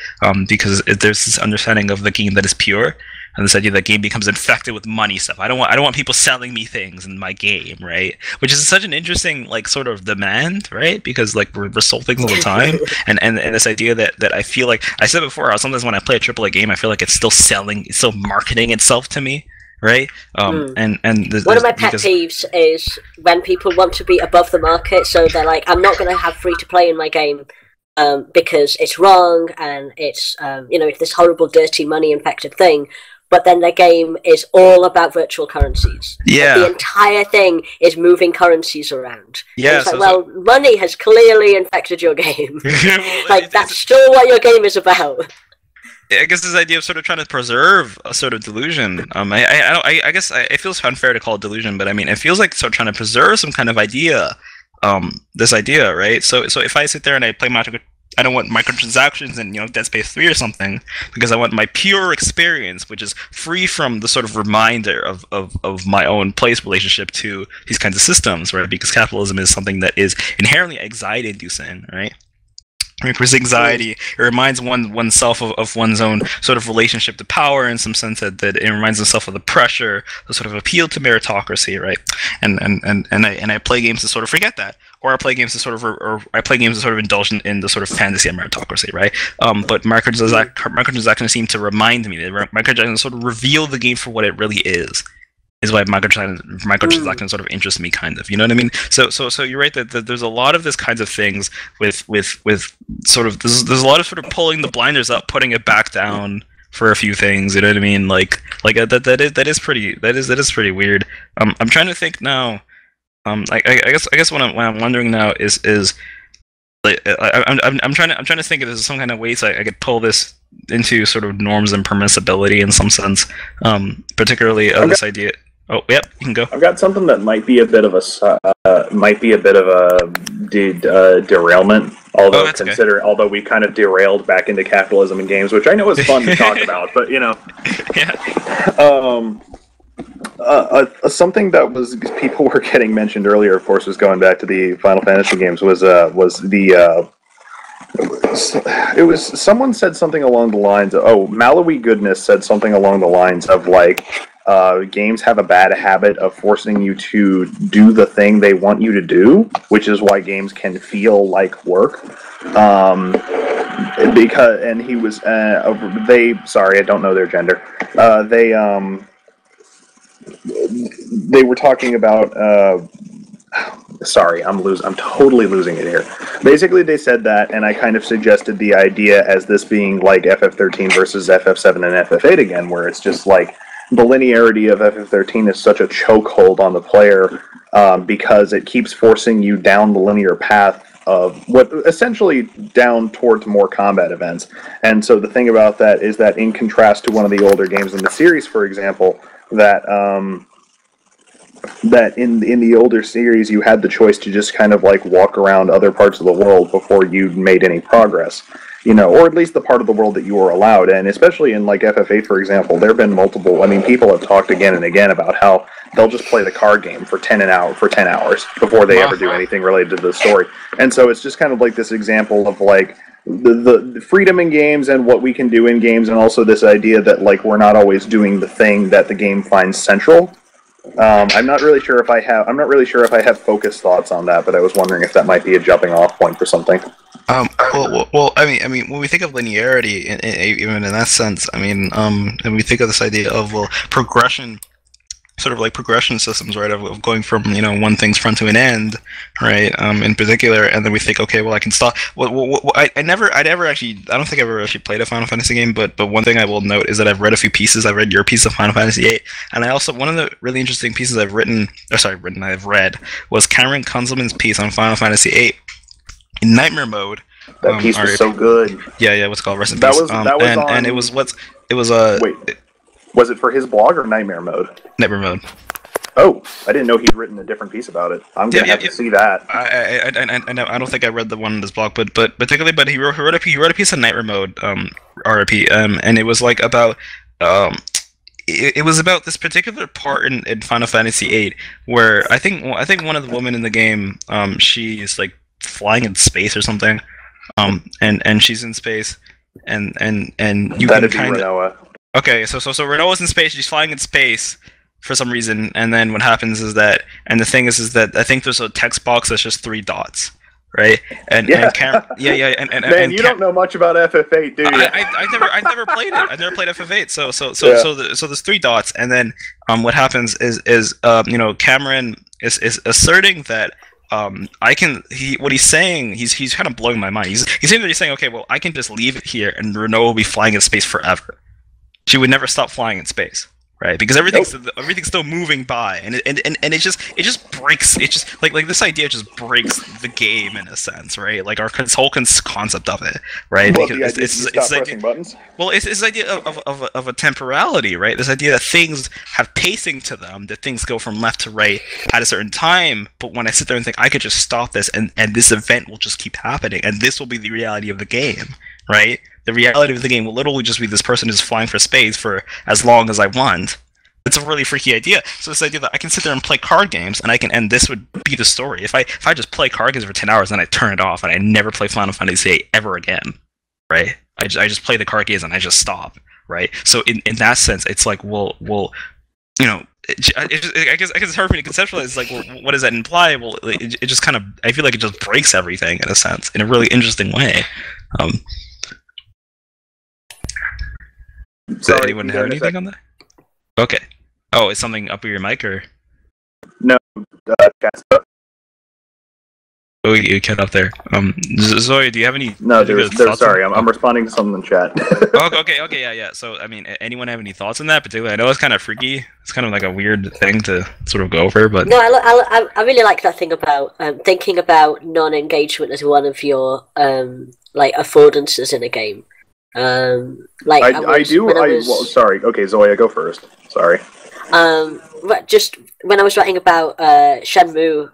because there's this understanding of the game that is pure, and this idea that game becomes infected with money stuff. I don't want people selling me things in my game, right? Which is such an interesting sort of demand, right? Because we're sold things all the time, and this idea that I feel like I said before, sometimes when I play a AAA game, I feel like it's still marketing itself to me. Right, and one of my pet peeves is when people want to be above the market, so they're like, I'm not going to have free to play in my game because it's wrong and it's it's this horrible, dirty, money infected thing. But then their game is all about virtual currencies. Yeah, the entire thing is moving currencies around. Yeah, it's money has clearly infected your game. That's still what your game is about. I guess this idea of sort of trying to preserve a sort of delusion. I guess it feels unfair to call it delusion, but I mean, it feels like sort of trying to preserve some kind of idea. This idea, right? So if I sit there and I play I don't want microtransactions in Dead Space 3 or something, because I want my pure experience, which is free from the sort of reminder of my own place relationship to these kinds of systems, right? Because capitalism is something that is inherently anxiety-inducing, right? I mean, for anxiety, it reminds oneself of one's own sort of relationship to power in some sense that it reminds oneself of the pressure, the sort of appeal to meritocracy, right? And I play games to sort of forget that, or I play games to sort of indulge in the sort of fantasy of meritocracy, right? But microtransactions seem to remind me that microtransactions sort of reveal the game for what it really is why microtransactions sort of interest me, kind of. You know what I mean? So you're right that there's a lot of this kinds of things with sort of there's a lot of sort of pulling the blinders up, putting it back down for a few things. You know what I mean? That is pretty weird. I'm trying to think now. I guess what I'm wondering now is I'm trying to think if there's some kind of ways I could pull this into sort of norms and permissibility in some sense, particularly this idea. Oh, yep, you can go. I've got something that might be a bit of a derailment. Although we kind of derailed back into capitalism in games, which I know is fun to talk about, but yeah. Something that was people were getting mentioned earlier, of course, was going back to the Final Fantasy games. It was someone said something along the lines of, Malawi Goodness said something along the lines of games have a bad habit of forcing you to do the thing they want you to do, which is why games can feel like work. And he was sorry, I don't know their gender. They were talking about. Sorry, I'm totally losing it here. Basically, they said that, and I kind of suggested the idea as this being like FF13 versus FF7 and FF8 again, where it's just like the linearity of FF13 is such a chokehold on the player because it keeps forcing you down the linear path of what essentially down towards more combat events. And so the thing about that is that in contrast to one of the older games in the series, for example, that that in the older series you had the choice to just kind of like walk around other parts of the world before you made any progress, or at least the part of the world that you were allowed. And especially in like FF8, for example, there have been multiple. I mean, people have talked again and again about how they'll just play the card game for 10 hours before they ever do anything related to the story. And so it's just kind of like this example of like the freedom in games and what we can do in games, and also this idea that like we're not always doing the thing that the game finds central. I'm not really sure if I have focused thoughts on that, but I was wondering if that might be a jumping off point for something. Well, I mean, when we think of linearity, even in that sense, I mean, and we think of this idea of progression, sort of like progression systems, right? Of going from one thing's front to an end, right? In particular, and then we think, okay, well, I can stop. I don't think I ever actually played a Final Fantasy game, but one thing I will note is that I've read a few pieces. I've read your piece of Final Fantasy VIII, and I also, one of the really interesting pieces I've read was Cameron Kunzelman's piece on Final Fantasy VIII in Nightmare Mode. That piece was so good. Yeah, what's it called? Rest in peace. And it was Wait, was it for his blog or Nightmare Mode? Nightmare Mode. Oh, I didn't know he'd written a different piece about it. I'm gonna have to see that. I don't think I read the one in his blog, but particularly, but he wrote a piece on Nightmare Mode, RP, and it was like about it was about this particular part in Final Fantasy VIII where I think one of the women in the game, she is like flying in space or something, and she's in space, and you That'd can kind of. Okay, so Renault's in space. She's flying in space for some reason, and then what happens is that, and the thing is that I think there's a text box that's just 3 dots, right? And man, you don't know much about FF8, do you? I never played it. I never played FF8. So there's 3 dots, and then what happens is Cameron is asserting that what he's saying, he's kind of blowing my mind. He's saying, okay, well, I can just leave it here, and Renault will be flying in space forever. She would never stop flying in space, right? Because everything's still moving by, and it just breaks. It just like this idea just breaks the game in a sense, right? Like our whole concept of it, right? Well, because it's pressing buttons. Well, it's this idea of a temporality, right? This idea that things have pacing to them, that things go from left to right at a certain time. But when I sit there and think I could just stop this, and this event will just keep happening, and this will be the reality of the game, right? The reality of the game will literally just be this person is flying for space for as long as I want. It's a really freaky idea. So this idea that I can sit there and play card games, and this would be the story. If I just play card games for 10 hours and I turn it off and I never play Final Fantasy VIII ever again, right? I just play the card games and I just stop, right? So in that sense, it's like, well, I guess it's hard for me to conceptualize. It's like, well, what does that imply? Well, it just kind of, I feel like it just breaks everything in a sense, in a really interesting way. Does anyone have anything on that? Okay. Oh, is something up with your mic, or? No, chat stuff. Oh, you cut up there. Zoe, do you have any? No, there's sorry, I'm responding to something in chat. Okay, yeah. So, I mean, anyone have any thoughts on that? Particularly, I know it's kind of freaky. It's kind of like a weird thing to sort of go over, but no, I really like that thing about thinking about non-engagement as one of your like affordances in a game. Sorry. Okay, Zoya, go first. Sorry. Just when I was writing about Shenmue,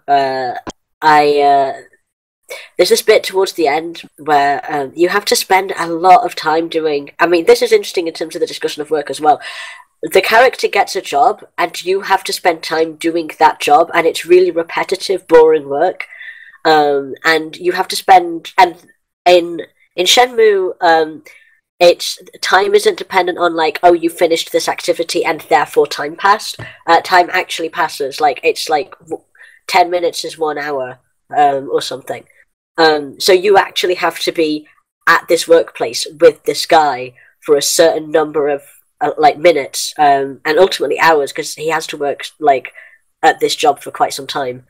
there's this bit towards the end where you have to spend a lot of time doing. I mean, this is interesting in terms of the discussion of work as well. The character gets a job, and you have to spend time doing that job, and it's really repetitive, boring work. And you have to spend, and in Shenmue, it's time isn't dependent on like, oh, you finished this activity and therefore time passed. Time actually passes. Like it's like 10 minutes is 1 hour or something. So you actually have to be at this workplace with this guy for a certain number of like minutes and ultimately hours, because he has to work like at this job for quite some time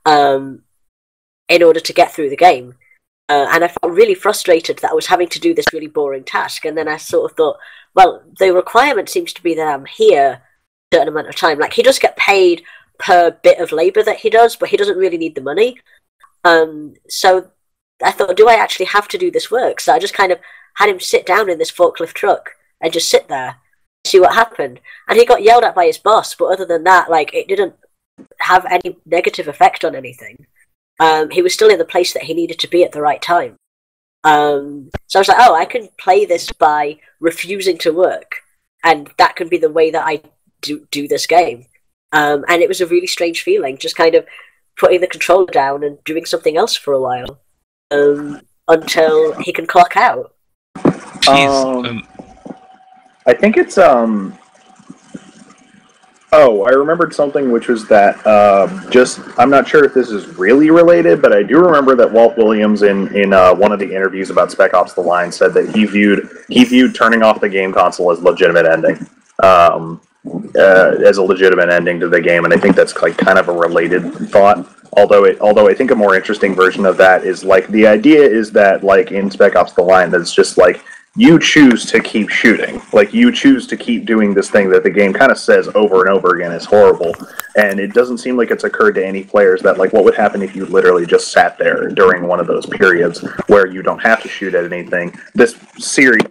in order to get through the game. And I felt really frustrated that I was having to do this really boring task. And then I sort of thought, well, the requirement seems to be that I'm here a certain amount of time. Like, he does get paid per bit of labour that he does, but he doesn't really need the money. So I thought, do I actually have to do this work? So I just kind of had him sit down in this forklift truck and just sit there, see what happened. And he got yelled at by his boss, but other than that, like, it didn't have any negative effect on anything. He was still in the place that he needed to be at the right time. So I was like, oh, I can play this by refusing to work, and that can be the way that I do this game. And it was a really strange feeling, just kind of putting the controller down and doing something else for a while, until he can clock out. I think it's Oh, I remembered something, which was that I'm not sure if this is really related, but I do remember that Walt Williams in one of the interviews about Spec Ops: The Line said that he viewed turning off the game console as legitimate ending, as a legitimate ending to the game, and I think that's like kind of a related thought. Although I think a more interesting version of that is like the idea is that like in Spec Ops: The Line, that it's just like you choose to keep shooting. Like, you choose to keep doing this thing that the game kind of says over and over again is horrible. And it doesn't seem like it's occurred to any players that, like, what would happen if you literally just sat there during one of those periods where you don't have to shoot at anything. This series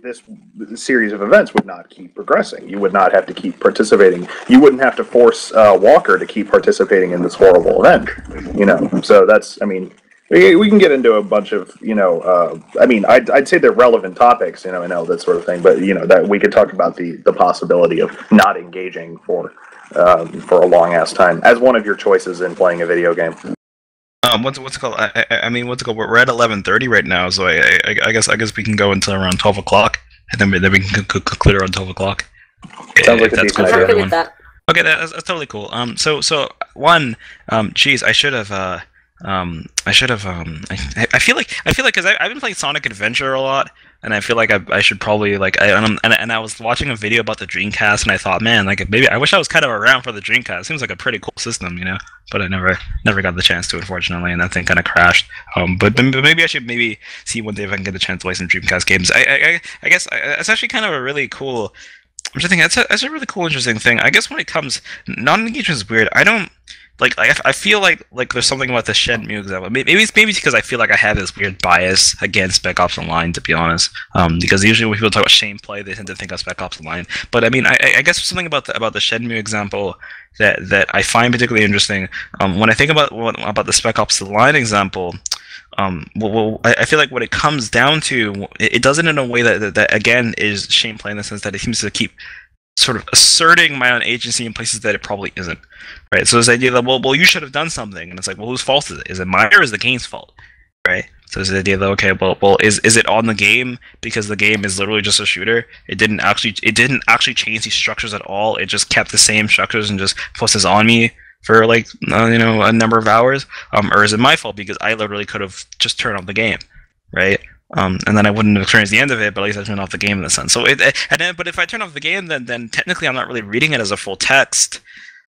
of events would not keep progressing. You would not have to keep participating. You wouldn't have to force Walker to keep participating in this horrible event. You know, so that's, I mean, we can get into a bunch of, I'd say they're relevant topics, and all that sort of thing, but, that we could talk about the possibility of not engaging for a long-ass time as one of your choices in playing a video game. What's it called? What's it called? We're at 11:30 right now, so I guess we can go until around 12 o'clock, and then we can conclude around 12 o'clock. Sounds like a decent idea. With that. Okay, that's totally cool. So one, geez, I should have. I feel like because I've been playing Sonic Adventure a lot, and I feel like I should probably like I was watching a video about the Dreamcast, and I thought, man, like maybe I wish I was kind of around for the Dreamcast. It seems like a pretty cool system, but I never got the chance to, unfortunately, and that thing kind of crashed. But maybe I should see one day if I can get the chance to play some Dreamcast games. I guess it's actually kind of a really cool. I'm just thinking that's a really cool, interesting thing. I guess when it comes, non-engagement is weird. I don't. I feel like there's something about the Shenmue example. Maybe it's because I feel like I have this weird bias against Spec Ops Online, to be honest. Because usually when people talk about Shameplay, they tend to think of Spec Ops Online. But I mean, I guess something about the Shenmue example that I find particularly interesting. When I think about the Spec Ops Online example, I feel like what it comes down to, it does it in a way that again is Shameplay in the sense that it seems to keep sort of asserting my own agency in places that it probably isn't, right? So this idea that, well, you should have done something, and it's like, well, whose fault is it? Is it mine or is the game's fault, right? So there's the idea that, okay, well, is it on the game because the game is literally just a shooter? It didn't actually change these structures at all. It just kept the same structures and just puts this on me for like a number of hours, or is it my fault because I literally could have just turned off the game, right? And then I wouldn't have experienced the end of it, but at least I turned off the game in a sense. So but if I turn off the game, then technically I'm not really reading it as a full text.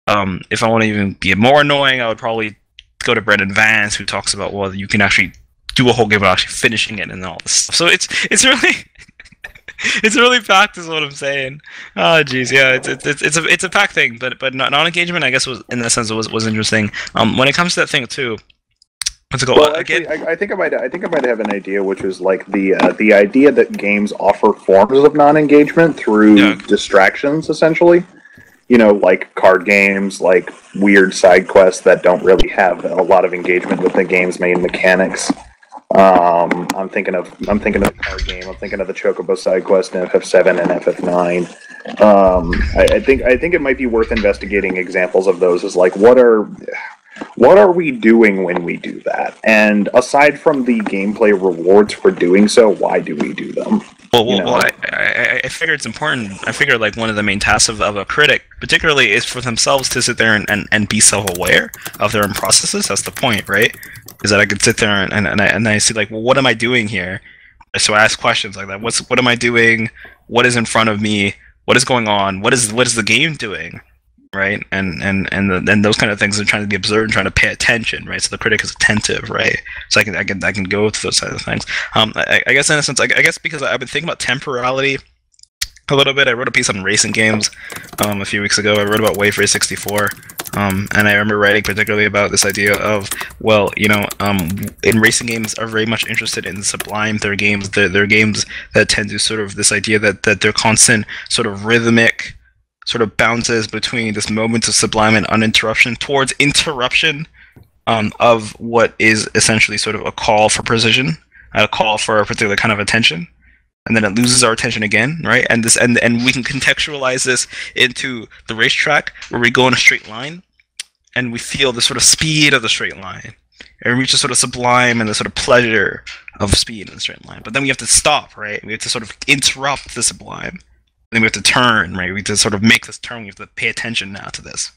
If I want to even be more annoying, I would probably go to Brendan Vance, who talks about, well, you can actually do a whole game without actually finishing it and all this stuff. So it's really it's really packed, is what I'm saying. Oh, geez, yeah, it's a packed thing, but non-engagement, I guess, was in that sense was interesting. When it comes to that thing too. Let's go. Well, actually, I think I might have an idea, which is like the idea that games offer forms of non-engagement through distractions, essentially. Like card games, like weird side quests that don't really have a lot of engagement with the game's main mechanics. I'm thinking of the card game. I'm thinking of the Chocobo side quest in FF7 and FF9. I think it might be worth investigating examples of those. As like, what are we doing when we do that? And aside from the gameplay rewards for doing so, why do we do them? Well, I figure it's important. I figure like one of the main tasks of a critic, particularly, is for themselves to sit there and be self-aware of their own processes. That's the point, right? Is that I could sit there and I see like, well, what am I doing here? So I ask questions like that. What am I doing? What is in front of me? What is going on? What is the game doing? Right, and those kind of things are trying to be observed and trying to pay attention, right? So the critic is attentive, right? So I can go to those kind of things. I guess in a sense, I guess because I've been thinking about temporality a little bit. I wrote a piece on racing games a few weeks ago. I wrote about Wave Race 64, and I remember writing particularly about this idea of, well, in racing games are very much interested in sublime. They're games that tend to sort of this idea that they're constant sort of rhythmic sort of bounces between this moment of sublime and uninterruption towards interruption of what is essentially sort of a call for precision, a call for a particular kind of attention, and then it loses our attention again, right? And we can contextualize this into the racetrack where we go in a straight line, and we feel the sort of speed of the straight line, and we reach the sort of sublime and the sort of pleasure of speed in the straight line. But then we have to stop, right? We have to sort of interrupt the sublime. And then we have to turn, right? We have to sort of make this turn. We have to pay attention now to this,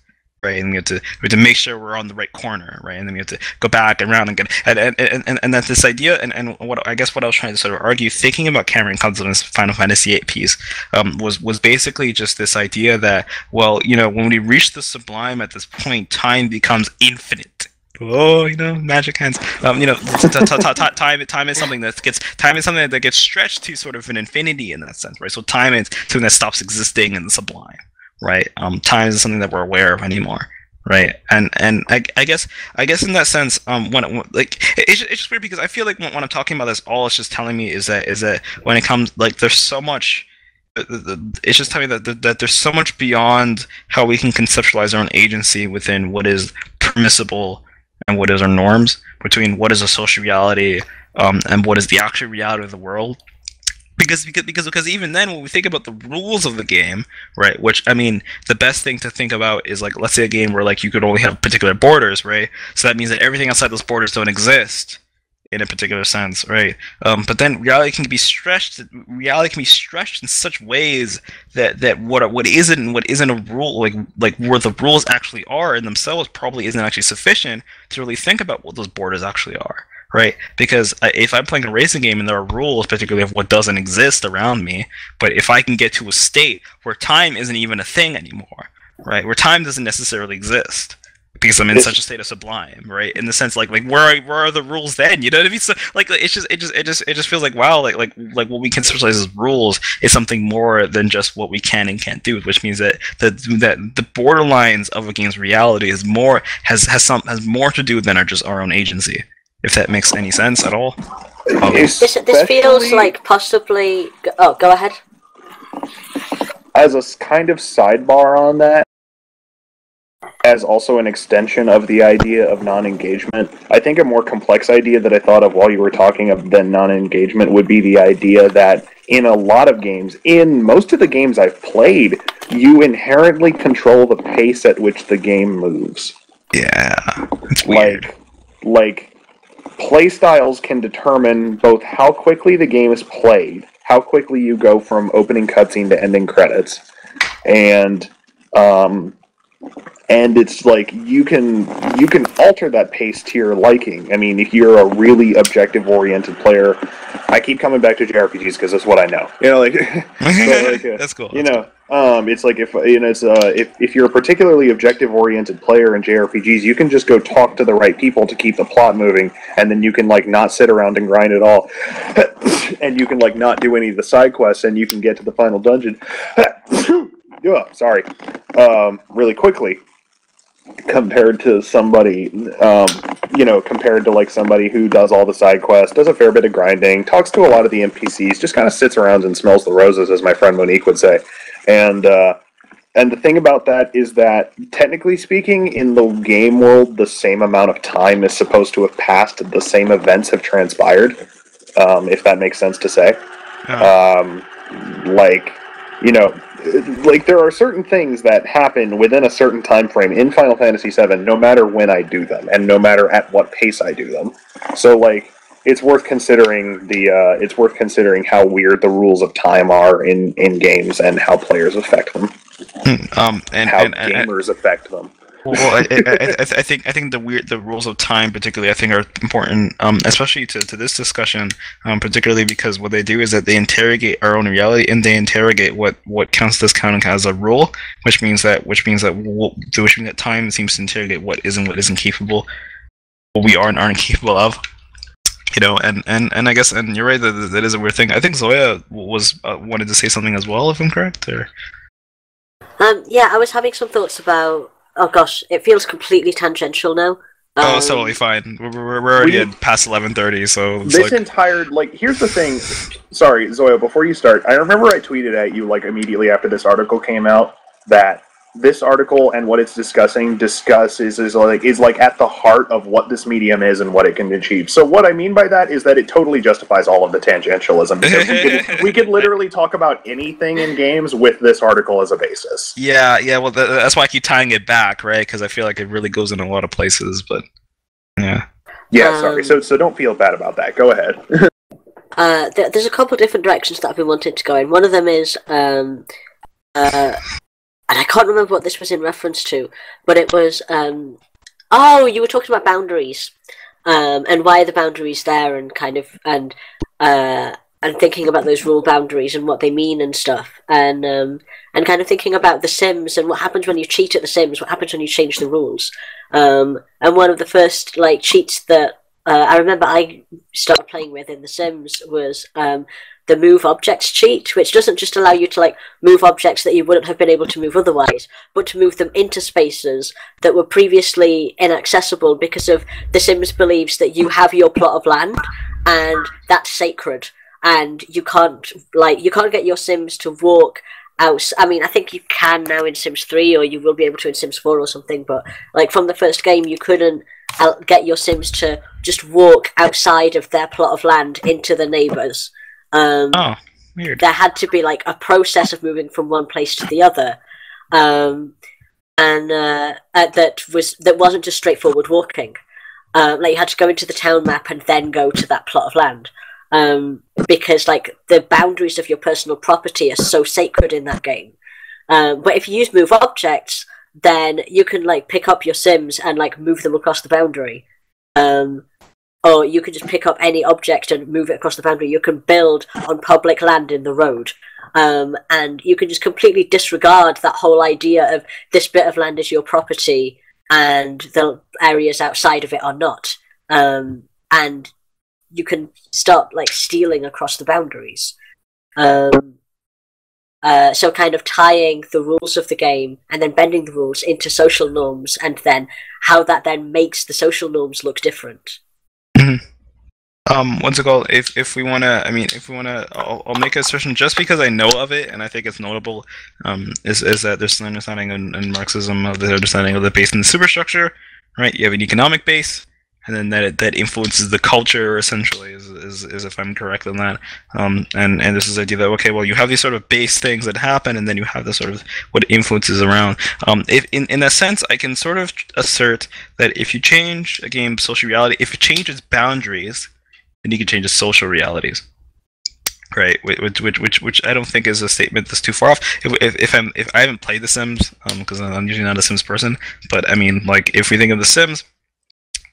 right? And we have to make sure we're on the right corner, right? And then we have to go back and around and get and that this idea and what I guess what I was trying to sort of argue, thinking about Cameron Kunzelman's Final Fantasy VIII piece, was basically just this idea that, well, you know, when we reach the sublime at this point, time becomes infinite. Oh, you know, magic hands. You know, time is something that gets stretched to sort of an infinity in that sense, right? So time is something that stops existing in the sublime, right? Time is something that we're aware of anymore, right? And I guess in that sense, it's just weird because I feel like when I'm talking about this, all it's just telling me is that when it comes, like, there's so much. It's just telling me that there's so much beyond how we can conceptualize our own agency within what is permissible and what is our norms, between what is a social reality and what is the actual reality of the world. Because even then, when we think about the rules of the game, right? Which, I mean, the best thing to think about is, like, let's say a game where, like, you could only have particular borders, right? So that means that everything outside those borders don't exist in a particular sense, right? But then reality can be stretched in such ways that what isn't a rule, like where the rules actually are in themselves, probably isn't actually sufficient to really think about what those borders actually are, right? Because if I'm playing a racing game and there are rules, particularly of what doesn't exist around me, but if I can get to a state where time isn't even a thing anymore, right? Where time doesn't necessarily exist, because I'm in such a state of sublime, right? In the sense, like where are the rules then? You know what I mean? So, like, it just feels like, wow, like what we conceptualize as rules is something more than just what we can and can't do, which means that the borderlines of a game's reality has more to do than our own agency. If that makes any sense at all. This feels like possibly. Oh, go ahead. As a kind of sidebar on that, as also an extension of the idea of non-engagement, I think a more complex idea that I thought of while you were talking of than non-engagement would be the idea that in a lot of games, in most of the games I've played, you inherently control the pace at which the game moves. Yeah, it's weird. Like play styles can determine both how quickly the game is played, how quickly you go from opening cutscene to ending credits, and it's like you can alter that pace to your liking. I mean, if you're a really objective-oriented player, I keep coming back to JRPGs because that's what I know. You know, like, that's cool. You know, it's like if you're a particularly objective-oriented player in JRPGs, you can just go talk to the right people to keep the plot moving, and then you can, like, not sit around and grind at all, and you can, like, not do any of the side quests, and you can get to the final dungeon. Really quickly, compared to somebody, compared to, like, somebody who does all the side quests, does a fair bit of grinding, talks to a lot of the NPCs, just kind of sits around and smells the roses, as my friend Monique would say. And the thing about that is that, technically speaking, in the game world, the same amount of time is supposed to have passed, the same events have transpired, if that makes sense to say. Like, there are certain things that happen within a certain time frame in Final Fantasy VII, no matter when I do them, and no matter at what pace I do them. So, like, it's worth considering how weird the rules of time are in games and how players affect them, and how gamers affect them. Well, I think the rules of time, particularly, I think, are important, especially to this discussion, particularly because what they do is that they interrogate our own reality, and they interrogate what counts as a rule, which means that time seems to interrogate what isn't capable, what we are and aren't capable of. You know, and I guess, and you're right, that is a weird thing. I think Zoya wanted to say something as well, if I'm correct, or. Yeah, I was having some thoughts about. Oh gosh, it feels completely tangential now. It's totally fine. We're already at past 11:30, so this entire, like, here's the thing. Sorry, Zoya, before you start, I remember I tweeted at you, like, immediately after this article came out, that this article and what it's discussing is like at the heart of what this medium is and what it can achieve. So what I mean by that is that it totally justifies all of the tangentialism, because we could literally talk about anything in games with this article as a basis. Yeah. Well, that's why I keep tying it back, right? Because I feel like it really goes in a lot of places. But yeah. Yeah. Sorry. So don't feel bad about that. Go ahead. There's a couple of different directions that I've been wanting to go in. One of them is and I can't remember what this was in reference to, but it was, you were talking about boundaries, and why are the boundaries there, and kind of, and thinking about those rule boundaries and what they mean and stuff, and kind of thinking about The Sims and what happens when you cheat at The Sims, what happens when you change the rules, and one of the first, like, cheats that I remember I started playing with in The Sims was, the move objects cheat, which doesn't just allow you to like move objects that you wouldn't have been able to move otherwise, but to move them into spaces that were previously inaccessible because of The Sims believes that you have your plot of land and that's sacred, and you can't get your Sims to walk out. I mean, I think you can now in Sims 3, or you will be able to in Sims 4 or something, but like from the first game you couldn't get your Sims to just walk outside of their plot of land into the neighbours. Weird. There had to be like a process of moving from one place to the other, that wasn't just straightforward walking. Like you had to go into the town map and then go to that plot of land, because like the boundaries of your personal property are so sacred in that game. But if you use move objects, then you can like pick up your Sims and like move them across the boundary. Or you can just pick up any object and move it across the boundary. You can build on public land in the road. And you can just completely disregard that whole idea of this bit of land is your property and the areas outside of it are not. And you can start like stealing across the boundaries. So kind of tying the rules of the game and then bending the rules into social norms, and then how that then makes the social norms look different. What's it called? If we wanna, I'll make an assertion just because I know of it and I think it's notable. Is that there's an understanding in Marxism of the understanding of the base in the superstructure, right? You have an economic base, and then that influences the culture essentially. Is if I'm correct on that. And this is the idea that okay, well you have these sort of base things that happen, and then you have the sort of what influences around. If in a sense, I can sort of assert that if you change a game's social reality, if it changes boundaries, then you can change its social realities, right? Which I don't think is a statement that's too far off. If I haven't played The Sims, because I'm usually not a Sims person, but I mean, like if we think of The Sims,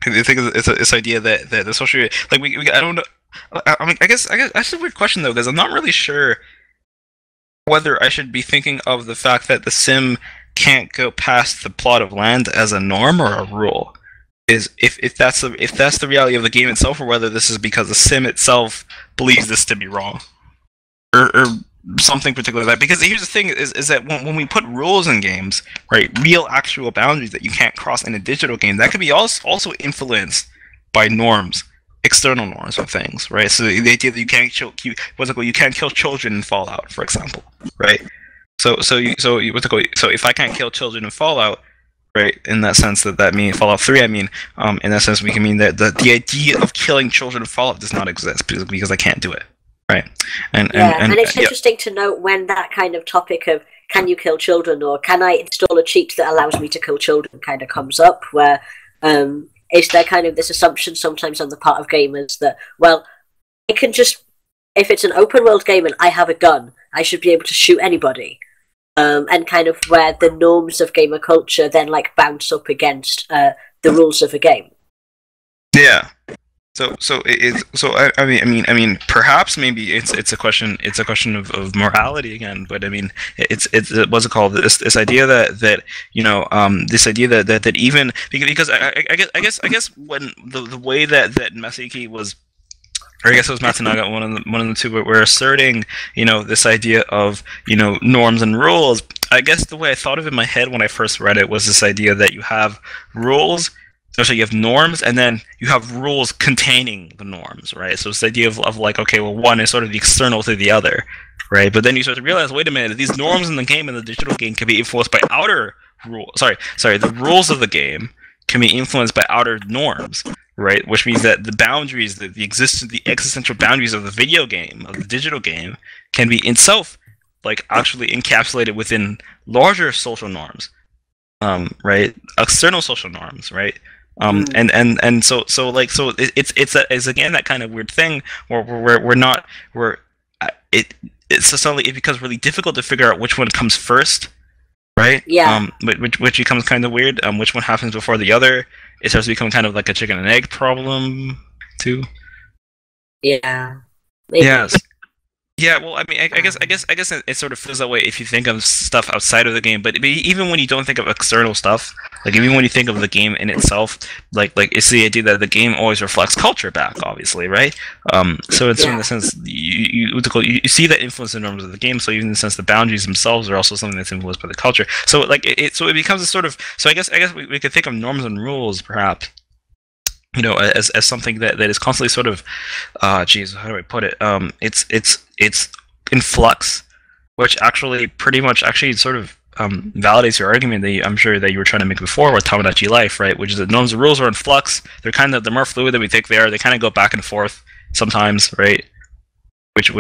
I think it's this idea that the social, like I don't know. I mean, I guess that's a weird question though, because I'm not really sure whether I should be thinking of the fact that the Sim can't go past the plot of land as a norm or a rule. Is if that's the reality of the game itself, or whether this is because the Sim itself believes this to be wrong, or something particular like that. Because here's the thing: is that when we put rules in games, right, real actual boundaries that you can't cross in a digital game, that could be also influenced by norms, external norms of things, right? So the idea that you can't kill children in Fallout, for example, right? So if I can't kill children in Fallout, right, in that sense that means Fallout 3, in that sense we can mean that the idea of killing children in Fallout does not exist because I can't do it, right? And it's interesting to note when that kind of topic of can you kill children or can I install a cheat that allows me to kill children kind of comes up, where is there kind of this assumption sometimes on the part of gamers that, well, I can just, if it's an open world game and I have a gun, I should be able to shoot anybody. And kind of where the norms of gamer culture then like bounce up against the rules of a game. Yeah. So perhaps maybe it's a question of morality again, but I mean it's what's it called, this idea that this idea that even because I guess when the way that Masaki was, or I guess it was Matsunaga, one of the two, but we're asserting, this idea of, norms and rules. I guess the way I thought of it in my head when I first read it was this idea that you have rules So you have norms, and then you have rules containing the norms, right? So it's the idea of like, okay, well, one is sort of the external to the other, right? But then you start to realize, wait a minute, these norms in the game, in the digital game, can be influenced by outer rules. Sorry, the rules of the game can be influenced by outer norms, right? Which means that the boundaries, the existential boundaries of the video game, of the digital game, can be itself like actually encapsulated within larger social norms, right? External social norms, right? And so it's again that kind of weird thing where it's suddenly it becomes really difficult to figure out which one comes first, right? Yeah. Which becomes kind of weird. Which one happens before the other? It starts to become kind of like a chicken and egg problem too. Yeah. Maybe. Yes. Yeah, well, I mean, I guess it sort of feels that way if you think of stuff outside of the game. But even when you don't think of external stuff, like even when you think of the game in itself, like it's the idea that the game always reflects culture back, obviously, right? So in the sense, you see that influence in terms of the game. So even in the sense, the boundaries themselves are also something that's influenced by the culture. So like it becomes a sort of. So I guess we could think of norms and rules, perhaps. You know, as something that is constantly sort of, how do I put it? It's in flux, which actually pretty much sort of validates your argument that I'm sure that you were trying to make before with Tomodachi Life, right? Which is that norms and rules are in flux. They're more fluid than we think they are. They kind of go back and forth sometimes, right? Which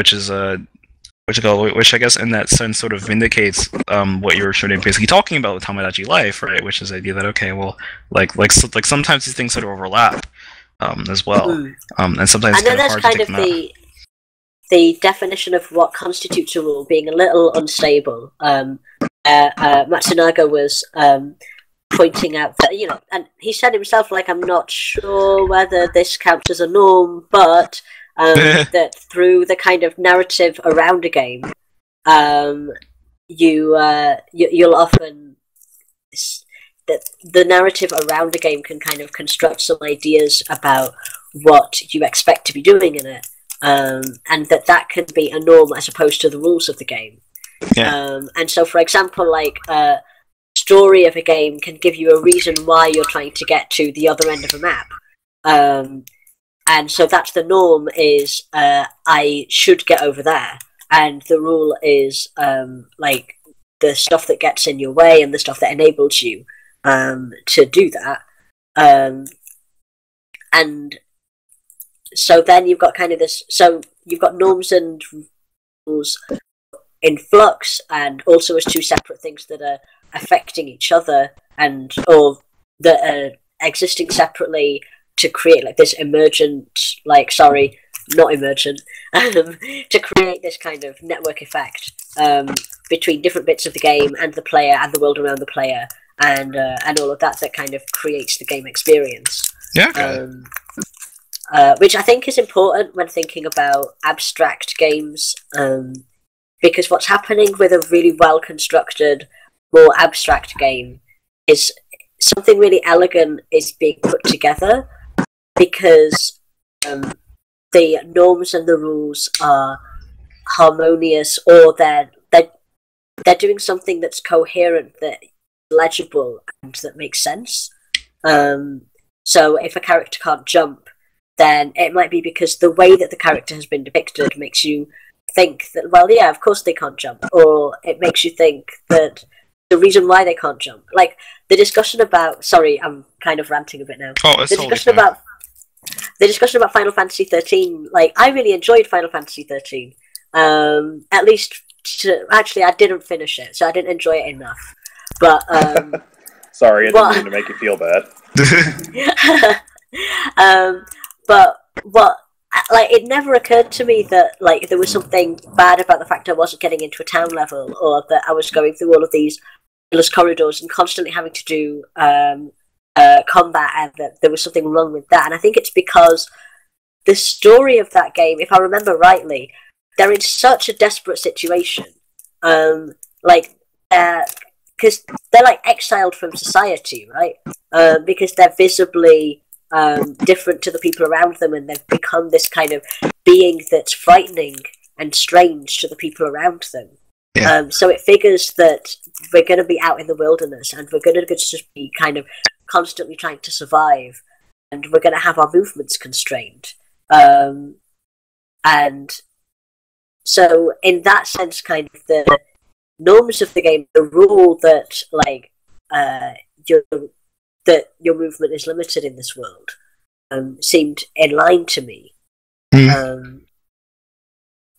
I guess in that sense sort of vindicates what you were sort of basically talking about with Tomodachi Life, right? Which is the idea that okay, well, like sometimes these things sort of overlap as well, and sometimes and then it's kind of hard to take them out. The definition of what constitutes a rule being a little unstable. Matsunaga was pointing out that and he said himself, like, I'm not sure whether this counts as a norm, but. That through the kind of narrative around a game, you'll often that the narrative around a game can kind of construct some ideas about what you expect to be doing in it, and that can be a norm as opposed to the rules of the game. Yeah. And so, for example, like story of a game can give you a reason why you're trying to get to the other end of a map. And so that's the norm is I should get over there. And the rule is like the stuff that gets in your way and the stuff that enables you to do that. And so then you've got kind of this... So you've got norms and rules in flux and also as two separate things that are affecting each other or that are existing separately to create like this emergent, not emergent, to create this kind of network effect between different bits of the game and the player and the world around the player and all of that kind of creates the game experience. Yeah. Okay. Which I think is important when thinking about abstract games, because what's happening with a really well constructed, more abstract game is something really elegant is being put together. Because the norms and the rules are harmonious, or they're doing something that's coherent, that's legible, and that makes sense. So if a character can't jump, then it might be because the way that the character has been depicted makes you think that, well, yeah, of course they can't jump, or it makes you think that the reason why they can't jump, like the discussion about. Sorry, I'm kind of ranting a bit now. Oh, it's totally fine. The discussion about Final Fantasy 13, like, I really enjoyed Final Fantasy 13. At least, actually, I didn't finish it, so I didn't enjoy it enough. But, sorry, I didn't mean to make you feel bad. But it never occurred to me that, like, there was something bad about the fact I wasn't getting into a town level, or that I was going through all of these endless corridors and constantly having to do, combat, and that there was something wrong with that. And I think it's because the story of that game, if I remember rightly, they're in such a desperate situation, because they're like exiled from society, right? Because they're visibly different to the people around them, and they've become this kind of being that's frightening and strange to the people around them. Yeah. So it figures that we're going to be out in the wilderness and we're going to just be kind of constantly trying to survive, and we're going to have our movements constrained. And so in that sense, kind of the norms of the game, the rule that like that your movement is limited in this world, seemed in line to me.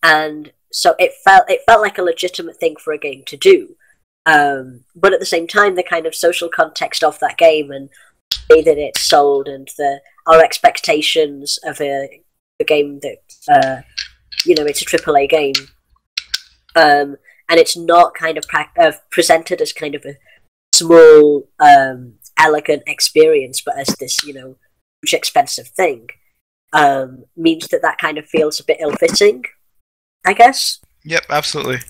And so it felt like a legitimate thing for a game to do. But at the same time, the kind of social context of that game and the way that it's sold and our expectations of a game that it's a AAA game, and it's not kind of presented as kind of a small, elegant experience, but as this huge expensive thing, means that kind of feels a bit ill-fitting, I guess. Yep, absolutely.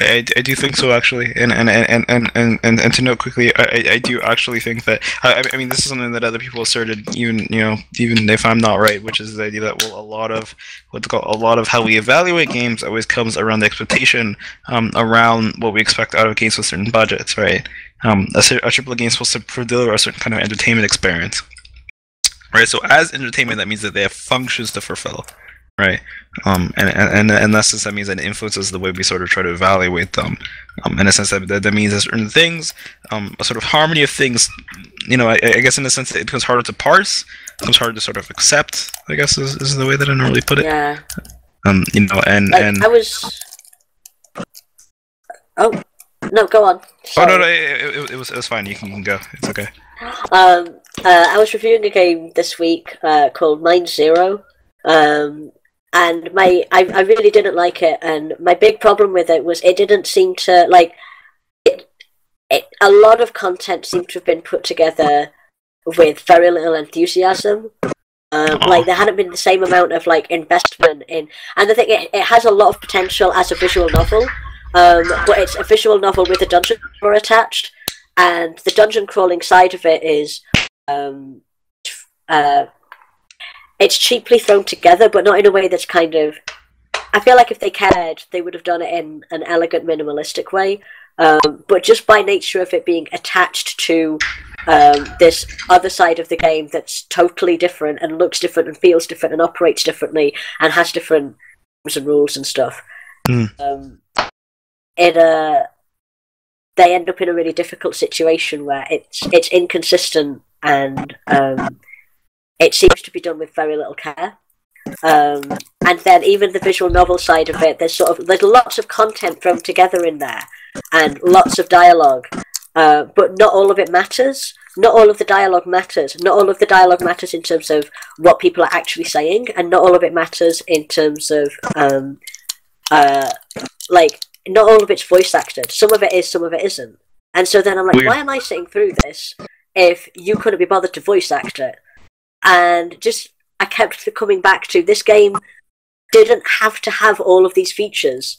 I do think so, actually, and to note quickly, I do actually think that I mean, this is something that other people asserted, even if I'm not right, which is the idea that a lot of how we evaluate games always comes around the expectation around what we expect out of games with certain budgets, right? A AAA game is supposed to deliver a certain kind of entertainment experience, right? So as entertainment, that means that they have functions to fulfill. Right, and in that sense, that means that it influences the way we sort of try to evaluate them. In a sense, that means that certain things, a sort of harmony of things, I guess in a sense it becomes harder to parse, becomes harder to sort of accept. I guess is the way that I normally put it. Yeah. And I was. Oh no, go on. Sorry. Oh no, it was fine. You can go. It's okay. I was reviewing a game this week called 9-0. And I really didn't like it, and my big problem with it was it didn't seem to like it. A lot of content seemed to have been put together with very little enthusiasm. Like there hadn't been the same amount of like investment in, and I think it has a lot of potential as a visual novel, but it's a visual novel with a dungeon crawler attached, and the dungeon crawling side of it is it's cheaply thrown together, but not in a way that's kind of... I feel like if they cared, they would have done it in an elegant, minimalistic way. But just by nature of it being attached to this other side of the game that's totally different and looks different and feels different and operates differently and has different rules and stuff, they end up in a really difficult situation where it's inconsistent and... it seems to be done with very little care. And then even the visual novel side of it, there's lots of content thrown together in there, and lots of dialogue, but not all of it matters. Not all of the dialogue matters. Not all of the dialogue matters in terms of what people are actually saying, and not all of it matters in terms of not all of it's voice acted. Some of it is, some of it isn't. And so then I'm like, why am I sitting through this if you couldn't be bothered to voice act it? And I kept coming back to this game didn't have to have all of these features,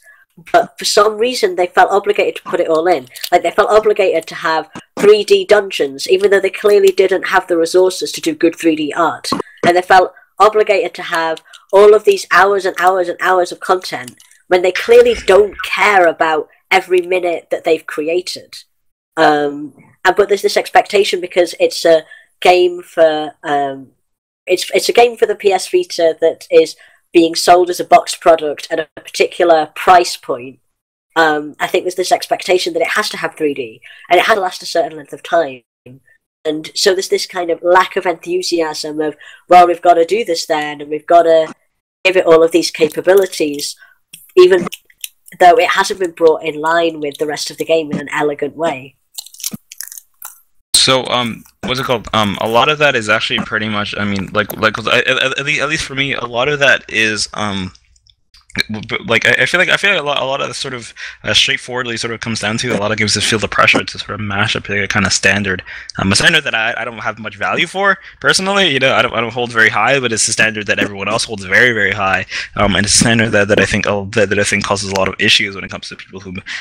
but for some reason they felt obligated to put it all in. Like they felt obligated to have 3D dungeons, even though they clearly didn't have the resources to do good 3D art. And they felt obligated to have all of these hours and hours and hours of content when they clearly don't care about every minute that they've created. But there's this expectation because it's a game for it's a game for the PS Vita that is being sold as a boxed product at a particular price point. I think there's this expectation that it has to have 3D and it has to last a certain length of time, and so there's this kind of lack of enthusiasm of, well, we've got to do this then, and we've got to give it all of these capabilities, even though it hasn't been brought in line with the rest of the game in an elegant way. So, what's it called? A lot of that is actually pretty much, I mean, at least for me, a lot of that is, I feel like a lot of the sort of straightforwardly sort of comes down to a lot of games that feel the pressure to sort of mash up a kind of standard, a standard that I don't have much value for personally. I don't hold very high, but it's a standard that everyone else holds very, very high, and it's a standard that I think causes a lot of issues when it comes to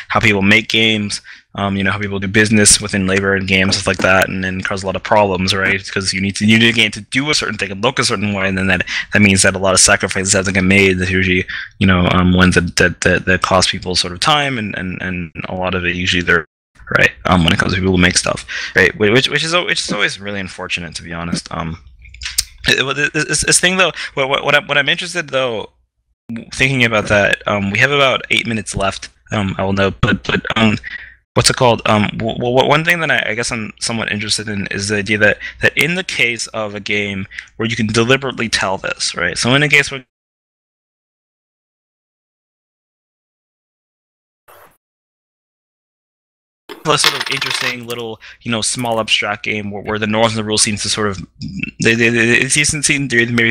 how people make games. how people do business within labor and games, stuff like that, and then cause a lot of problems, right? Because you need a game to do a certain thing and look a certain way, and then that means that a lot of sacrifices have to get made. That usually, ones that cost people sort of time, and a lot of it usually they're right. When it comes to people who make stuff, right? Which is always really unfortunate, to be honest. This thing though, what I'm interested though, thinking about that, we have about 8 minutes left. I will note, but what's it called? One thing that I guess I'm somewhat interested in is the idea that in the case of a game where you can deliberately tell this, right? So in a case where a sort of interesting little, small abstract game where the norms and the rules seem to sort of it seems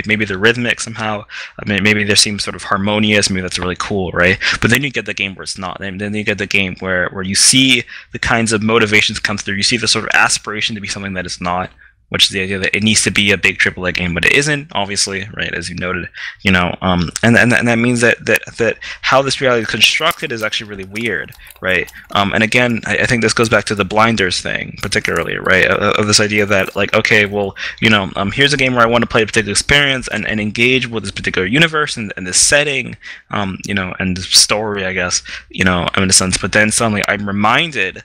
maybe they're rhythmic somehow. I mean, maybe they seem sort of harmonious. Maybe that's really cool, right? But then you get the game where it's not. Then you get the game where you see the kinds of motivations come through. You see the sort of aspiration to be something that it's not, which is the idea that it needs to be a big AAA game, but it isn't, obviously, right? As you noted, and that means that how this reality is constructed is actually really weird, right? And again, I think this goes back to the blinders thing, particularly, right? Of this idea that, like, okay, well, here's a game where I want to play a particular experience and engage with this particular universe and this setting, and the story, I guess, in a sense. But then suddenly I'm reminded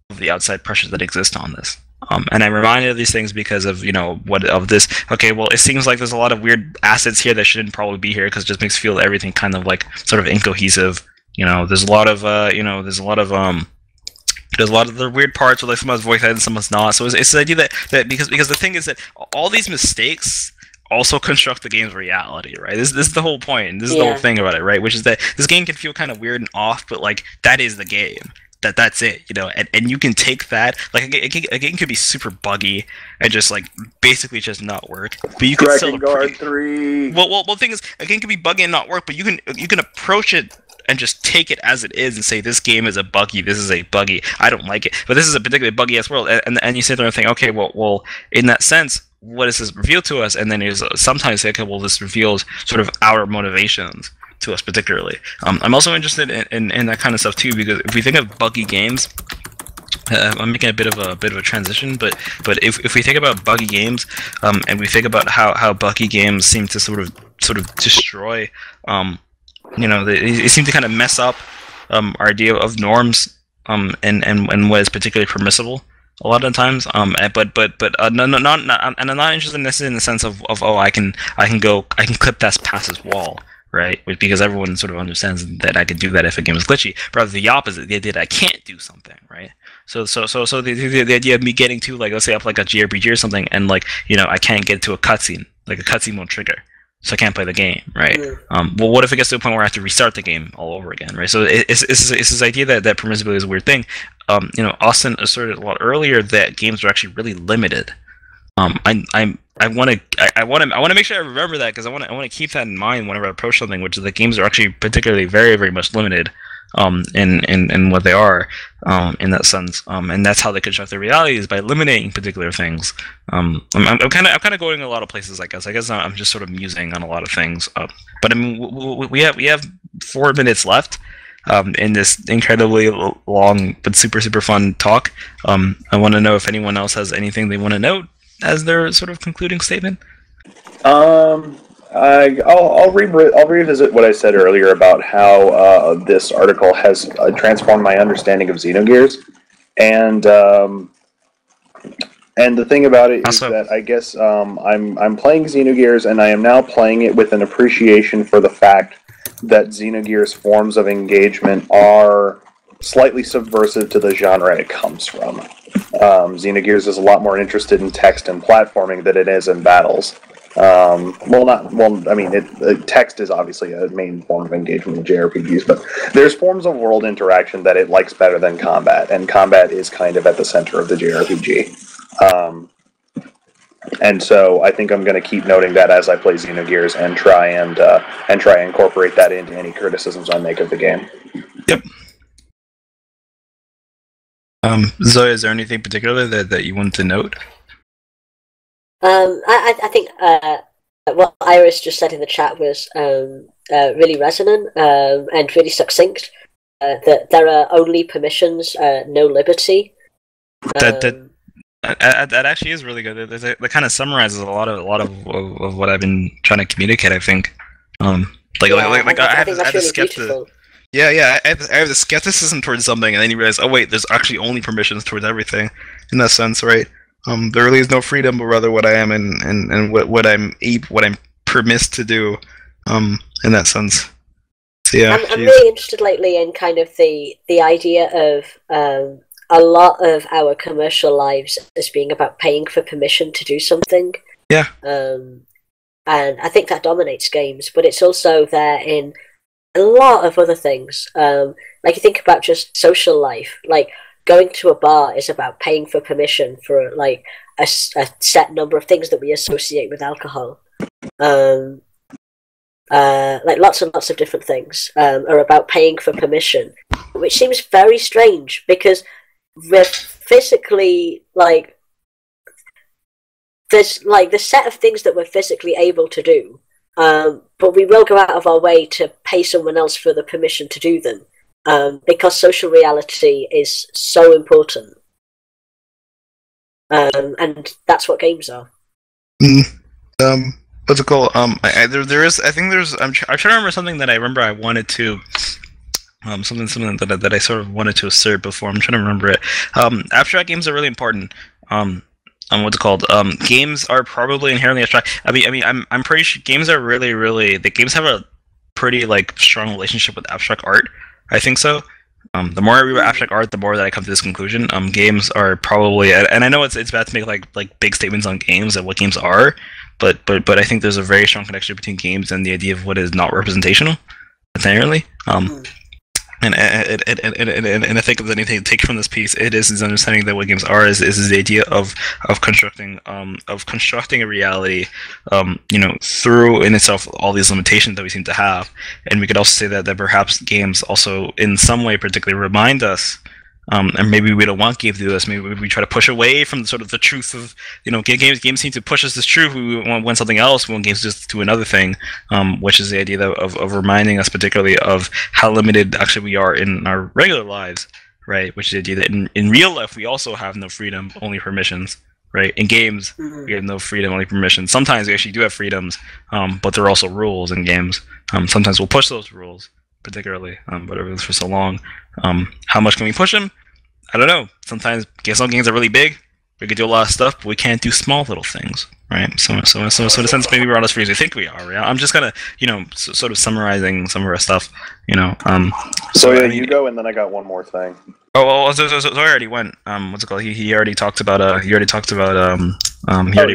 of the outside pressures that exist on this. And I'm reminded of these things because of this. Okay, well, it seems like there's a lot of weird assets here that shouldn't probably be here because it just makes feel everything kind of like sort of incohesive. There's a lot of there's a lot of the weird parts where like someone's voice and someone's not. So it's the idea that because the thing is that all these mistakes also construct the game's reality, right? This is the whole point. This is the whole thing about it, right? Which is that this game can feel kind of weird and off, but like that is the game. That's it, and you can take that, like a game could be super buggy and just like basically just not work, but you can still Guard 3. Well, the thing is, a game can be buggy and not work, but you can approach it and just take it as it is and say this game is this is a buggy, I don't like it, but this is a particularly buggy ass world, and you sit there and think, okay, well, in that sense, what does this reveal to us? And then you sometimes say, okay, well, this reveals sort of our motivations to us particularly. I'm also interested in that kind of stuff too, because if we think of buggy games, I'm making a bit of a transition, but if we think about buggy games, and we think about how buggy games seem to sort of destroy, they seem to kind of mess up our idea of norms, and what is particularly permissible a lot of times, but no, not, and I'm not interested in this in the sense of I can clip that past this wall, right? Because everyone sort of understands that I can do that if a game is glitchy. But rather the opposite, the idea that I can't do something, right? So the idea of me getting to, like, let's say up like a JRPG or something, and like I can't get to a cutscene, like a cutscene won't trigger, so I can't play the game, right? Well, what if it gets to a point where I have to restart the game all over again, right? So it's this idea that permissibility is a weird thing. Austin asserted a lot earlier that games are actually really limited. I want to make sure I remember that, because I want to keep that in mind whenever I approach something, which is that games are actually particularly very, very much limited in what they are, in that sense, and that's how they construct their reality, is by eliminating particular things. I'm kind of going a lot of places, I guess I'm just sort of musing on a lot of things, but I mean we have 4 minutes left in this incredibly long but super fun talk. I want to know if anyone else has anything they want to note as their sort of concluding statement. I'll revisit what I said earlier about how this article has transformed my understanding of Xenogears, and the thing about it is that I guess I'm playing Xenogears, and I am now playing it with an appreciation for the fact that Xenogears' forms of engagement are slightly subversive to the genre it comes from. Xenogears is a lot more interested in text and platforming than it is in battles. Text is obviously a main form of engagement in JRPGs, but there's forms of world interaction that it likes better than combat, and combat is kind of at the center of the JRPG. And so I think I'm going to keep noting that as I play Xenogears and try and incorporate that into any criticisms I make of the game. Yep. Zoe, is there anything particular that you want to note? I think what Iris just said in the chat was really resonant and really succinct. that there are only permissions, no liberty. That actually is really good. That kind of summarizes a lot of what I've been trying to communicate. I think, I have this skepticism. Yeah. I have the skepticism towards something, and then you realize, oh wait, there's actually only permissions towards everything. In that sense, right? There really is no freedom, but rather what I am and what I'm permitted to do. In that sense. So, yeah, I'm really interested lately in kind of the idea of a lot of our commercial lives as being about paying for permission to do something. Yeah. And I think that dominates games, but it's also there in a lot of other things. Like you think about just social life, like going to a bar is about paying for permission for like a set number of things that we associate with alcohol. Like lots and lots of different things are about paying for permission, which seems very strange because we're physically like there's like the set of things that we're physically able to do, but we will go out of our way to pay someone else for the permission to do them, because social reality is so important, and that's what games are. What's it called? There is. I think there's. I'm trying to remember something that I remember I wanted to. Something that I sort of wanted to assert before. I'm trying to remember it. Abstract games are really important. What's it called? Games are probably inherently abstract. I'm pretty sure games are really. The games have a pretty like strong relationship with abstract art. I think so. The more I read about abstract art, the more that I come to this conclusion. Games are probably, and I know it's bad to make like big statements on games and what games are, but I think there's a very strong connection between games and the idea of what is not representational, inherently. And I think if anything to take from this piece, it is understanding that what games are is the idea of constructing a reality, through in itself all these limitations that we seem to have, and we could also say that perhaps games also in some way particularly remind us. And maybe we don't want games to do this. Maybe we try to push away from sort of the truth of, games seem to push us this truth. We want something else. We want games just to do another thing, which is the idea of reminding us particularly of how limited actually we are in our regular lives, right? Which is the idea that in real life we also have no freedom, only permissions, right? In games, we have no freedom, only permissions. Sometimes we actually do have freedoms, but there are also rules in games. Sometimes we'll push those rules, particularly, but it was for so long. How much can we push them? I don't know. Sometimes some games are really big. We could do a lot of stuff, but we can't do small little things, right? So in a sense, maybe we're not as free as we think we are. Right? I'm just kind of, sort of summarizing some of our stuff, you go, and then I got one more thing. So I already went. What's it called? He already talked about. He already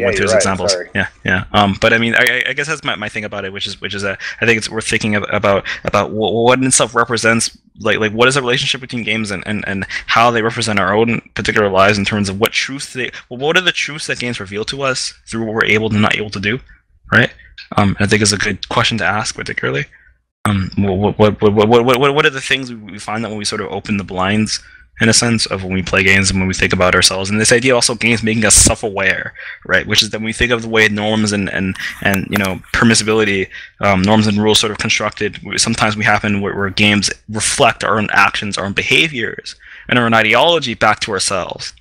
went through his examples. Sorry. Yeah. But I mean, I guess that's my thing about it, which is I think it's worth thinking about what in itself represents like what is the relationship between games and how they represent our own particular lives in terms of what truths what are the truths that games reveal to us through what we're able and not able to do, right? I think is a good question to ask, particularly. What are the things we find that when we sort of open the blinds, in a sense, of when we play games and when we think about ourselves, and this idea also of games making us self-aware, right? Which is that when we think of the way norms and permissibility, norms and rules sort of constructed, sometimes we happen where games reflect our own actions, our own behaviors, and our own ideology back to ourselves.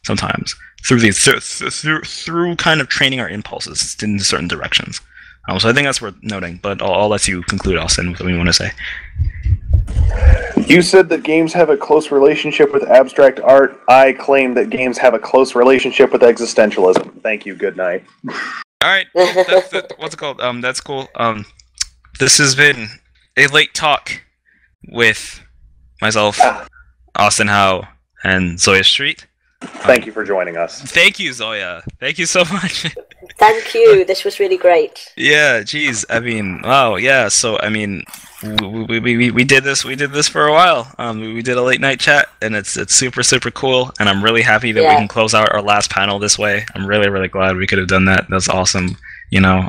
Sometimes through kind of training our impulses in certain directions. So I think that's worth noting, but I'll let you conclude, Austin, with what you want to say. You said that games have a close relationship with abstract art. I claim that games have a close relationship with existentialism. Thank you. Good night. All right. What's it called? That's cool. This has been a late talk with myself, Austin Howe, and Zoya Street. Thank you for joining us. Thank you, Zoya. Thank you so much. Thank you. This was really great. Yeah, geez. I mean, wow. Yeah. So, I mean, we did this. We did this for a while. We did a late night chat, and it's super cool. And I'm really happy that we can close out our last panel this way. I'm really glad we could have done that. That's awesome. Yeah.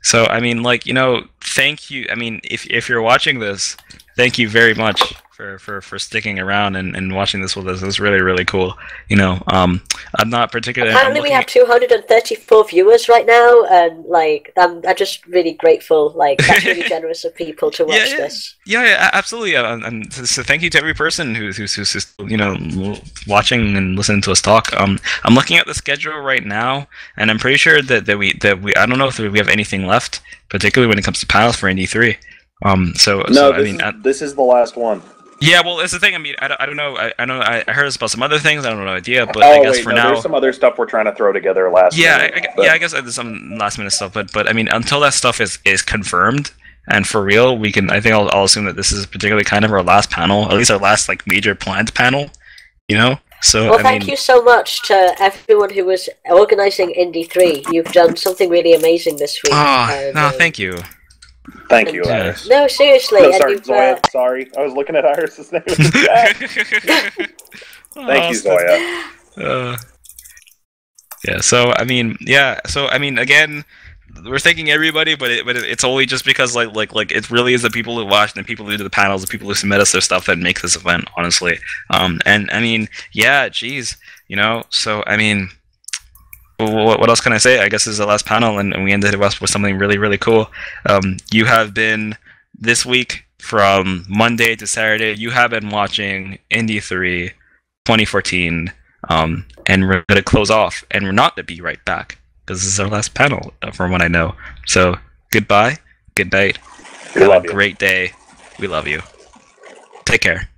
So I mean, thank you. I mean, if you're watching this, thank you very much for sticking around and watching this with us. It was really, really cool. You know, I'm not particularly. Apparently, we have 234 viewers right now, and like I'm just really grateful. Like that's really generous of people to watch this. Yeah, absolutely. And so thank you to every person who's you know, watching and listening to us talk. I'm looking at the schedule right now, and I'm pretty sure that we I don't know if we have anything left, particularly when it comes to panels for IndiE3. This is the last one. Yeah, well, it's the thing. I mean, I don't know. I know I heard about some other things. I don't know idea, but I guess now there's some other stuff we're trying to throw together last. I guess there's some last minute stuff, but I mean, until that stuff is confirmed and for real, we can. I think I'll assume that this is particularly kind of our last panel, at least our last like major planned panel. You know. So well, thank you so much to everyone who was organizing IndiE3. You've done something really amazing this week. Thank you. Thank you, Iris. No, seriously. No, sorry, Zoya. Sorry, I was looking at Iris's name. Thank you, Zoya. Yeah. So I mean, again, we're thanking everybody, but it's only just because like it really is the people who watch and the people who do the panels, the people who submit us their stuff that make this event. Honestly, and I mean, yeah, geez, you know. So I mean. What else can I say? I guess this is the last panel, and we ended it with something really, really cool. You have been, this week, from Monday to Saturday, you have been watching IndiE3 2014, and we're going to close off, and we're not going to be right back, because this is our last panel, from what I know. So, goodbye, good night, have a great day, we love you. Take care.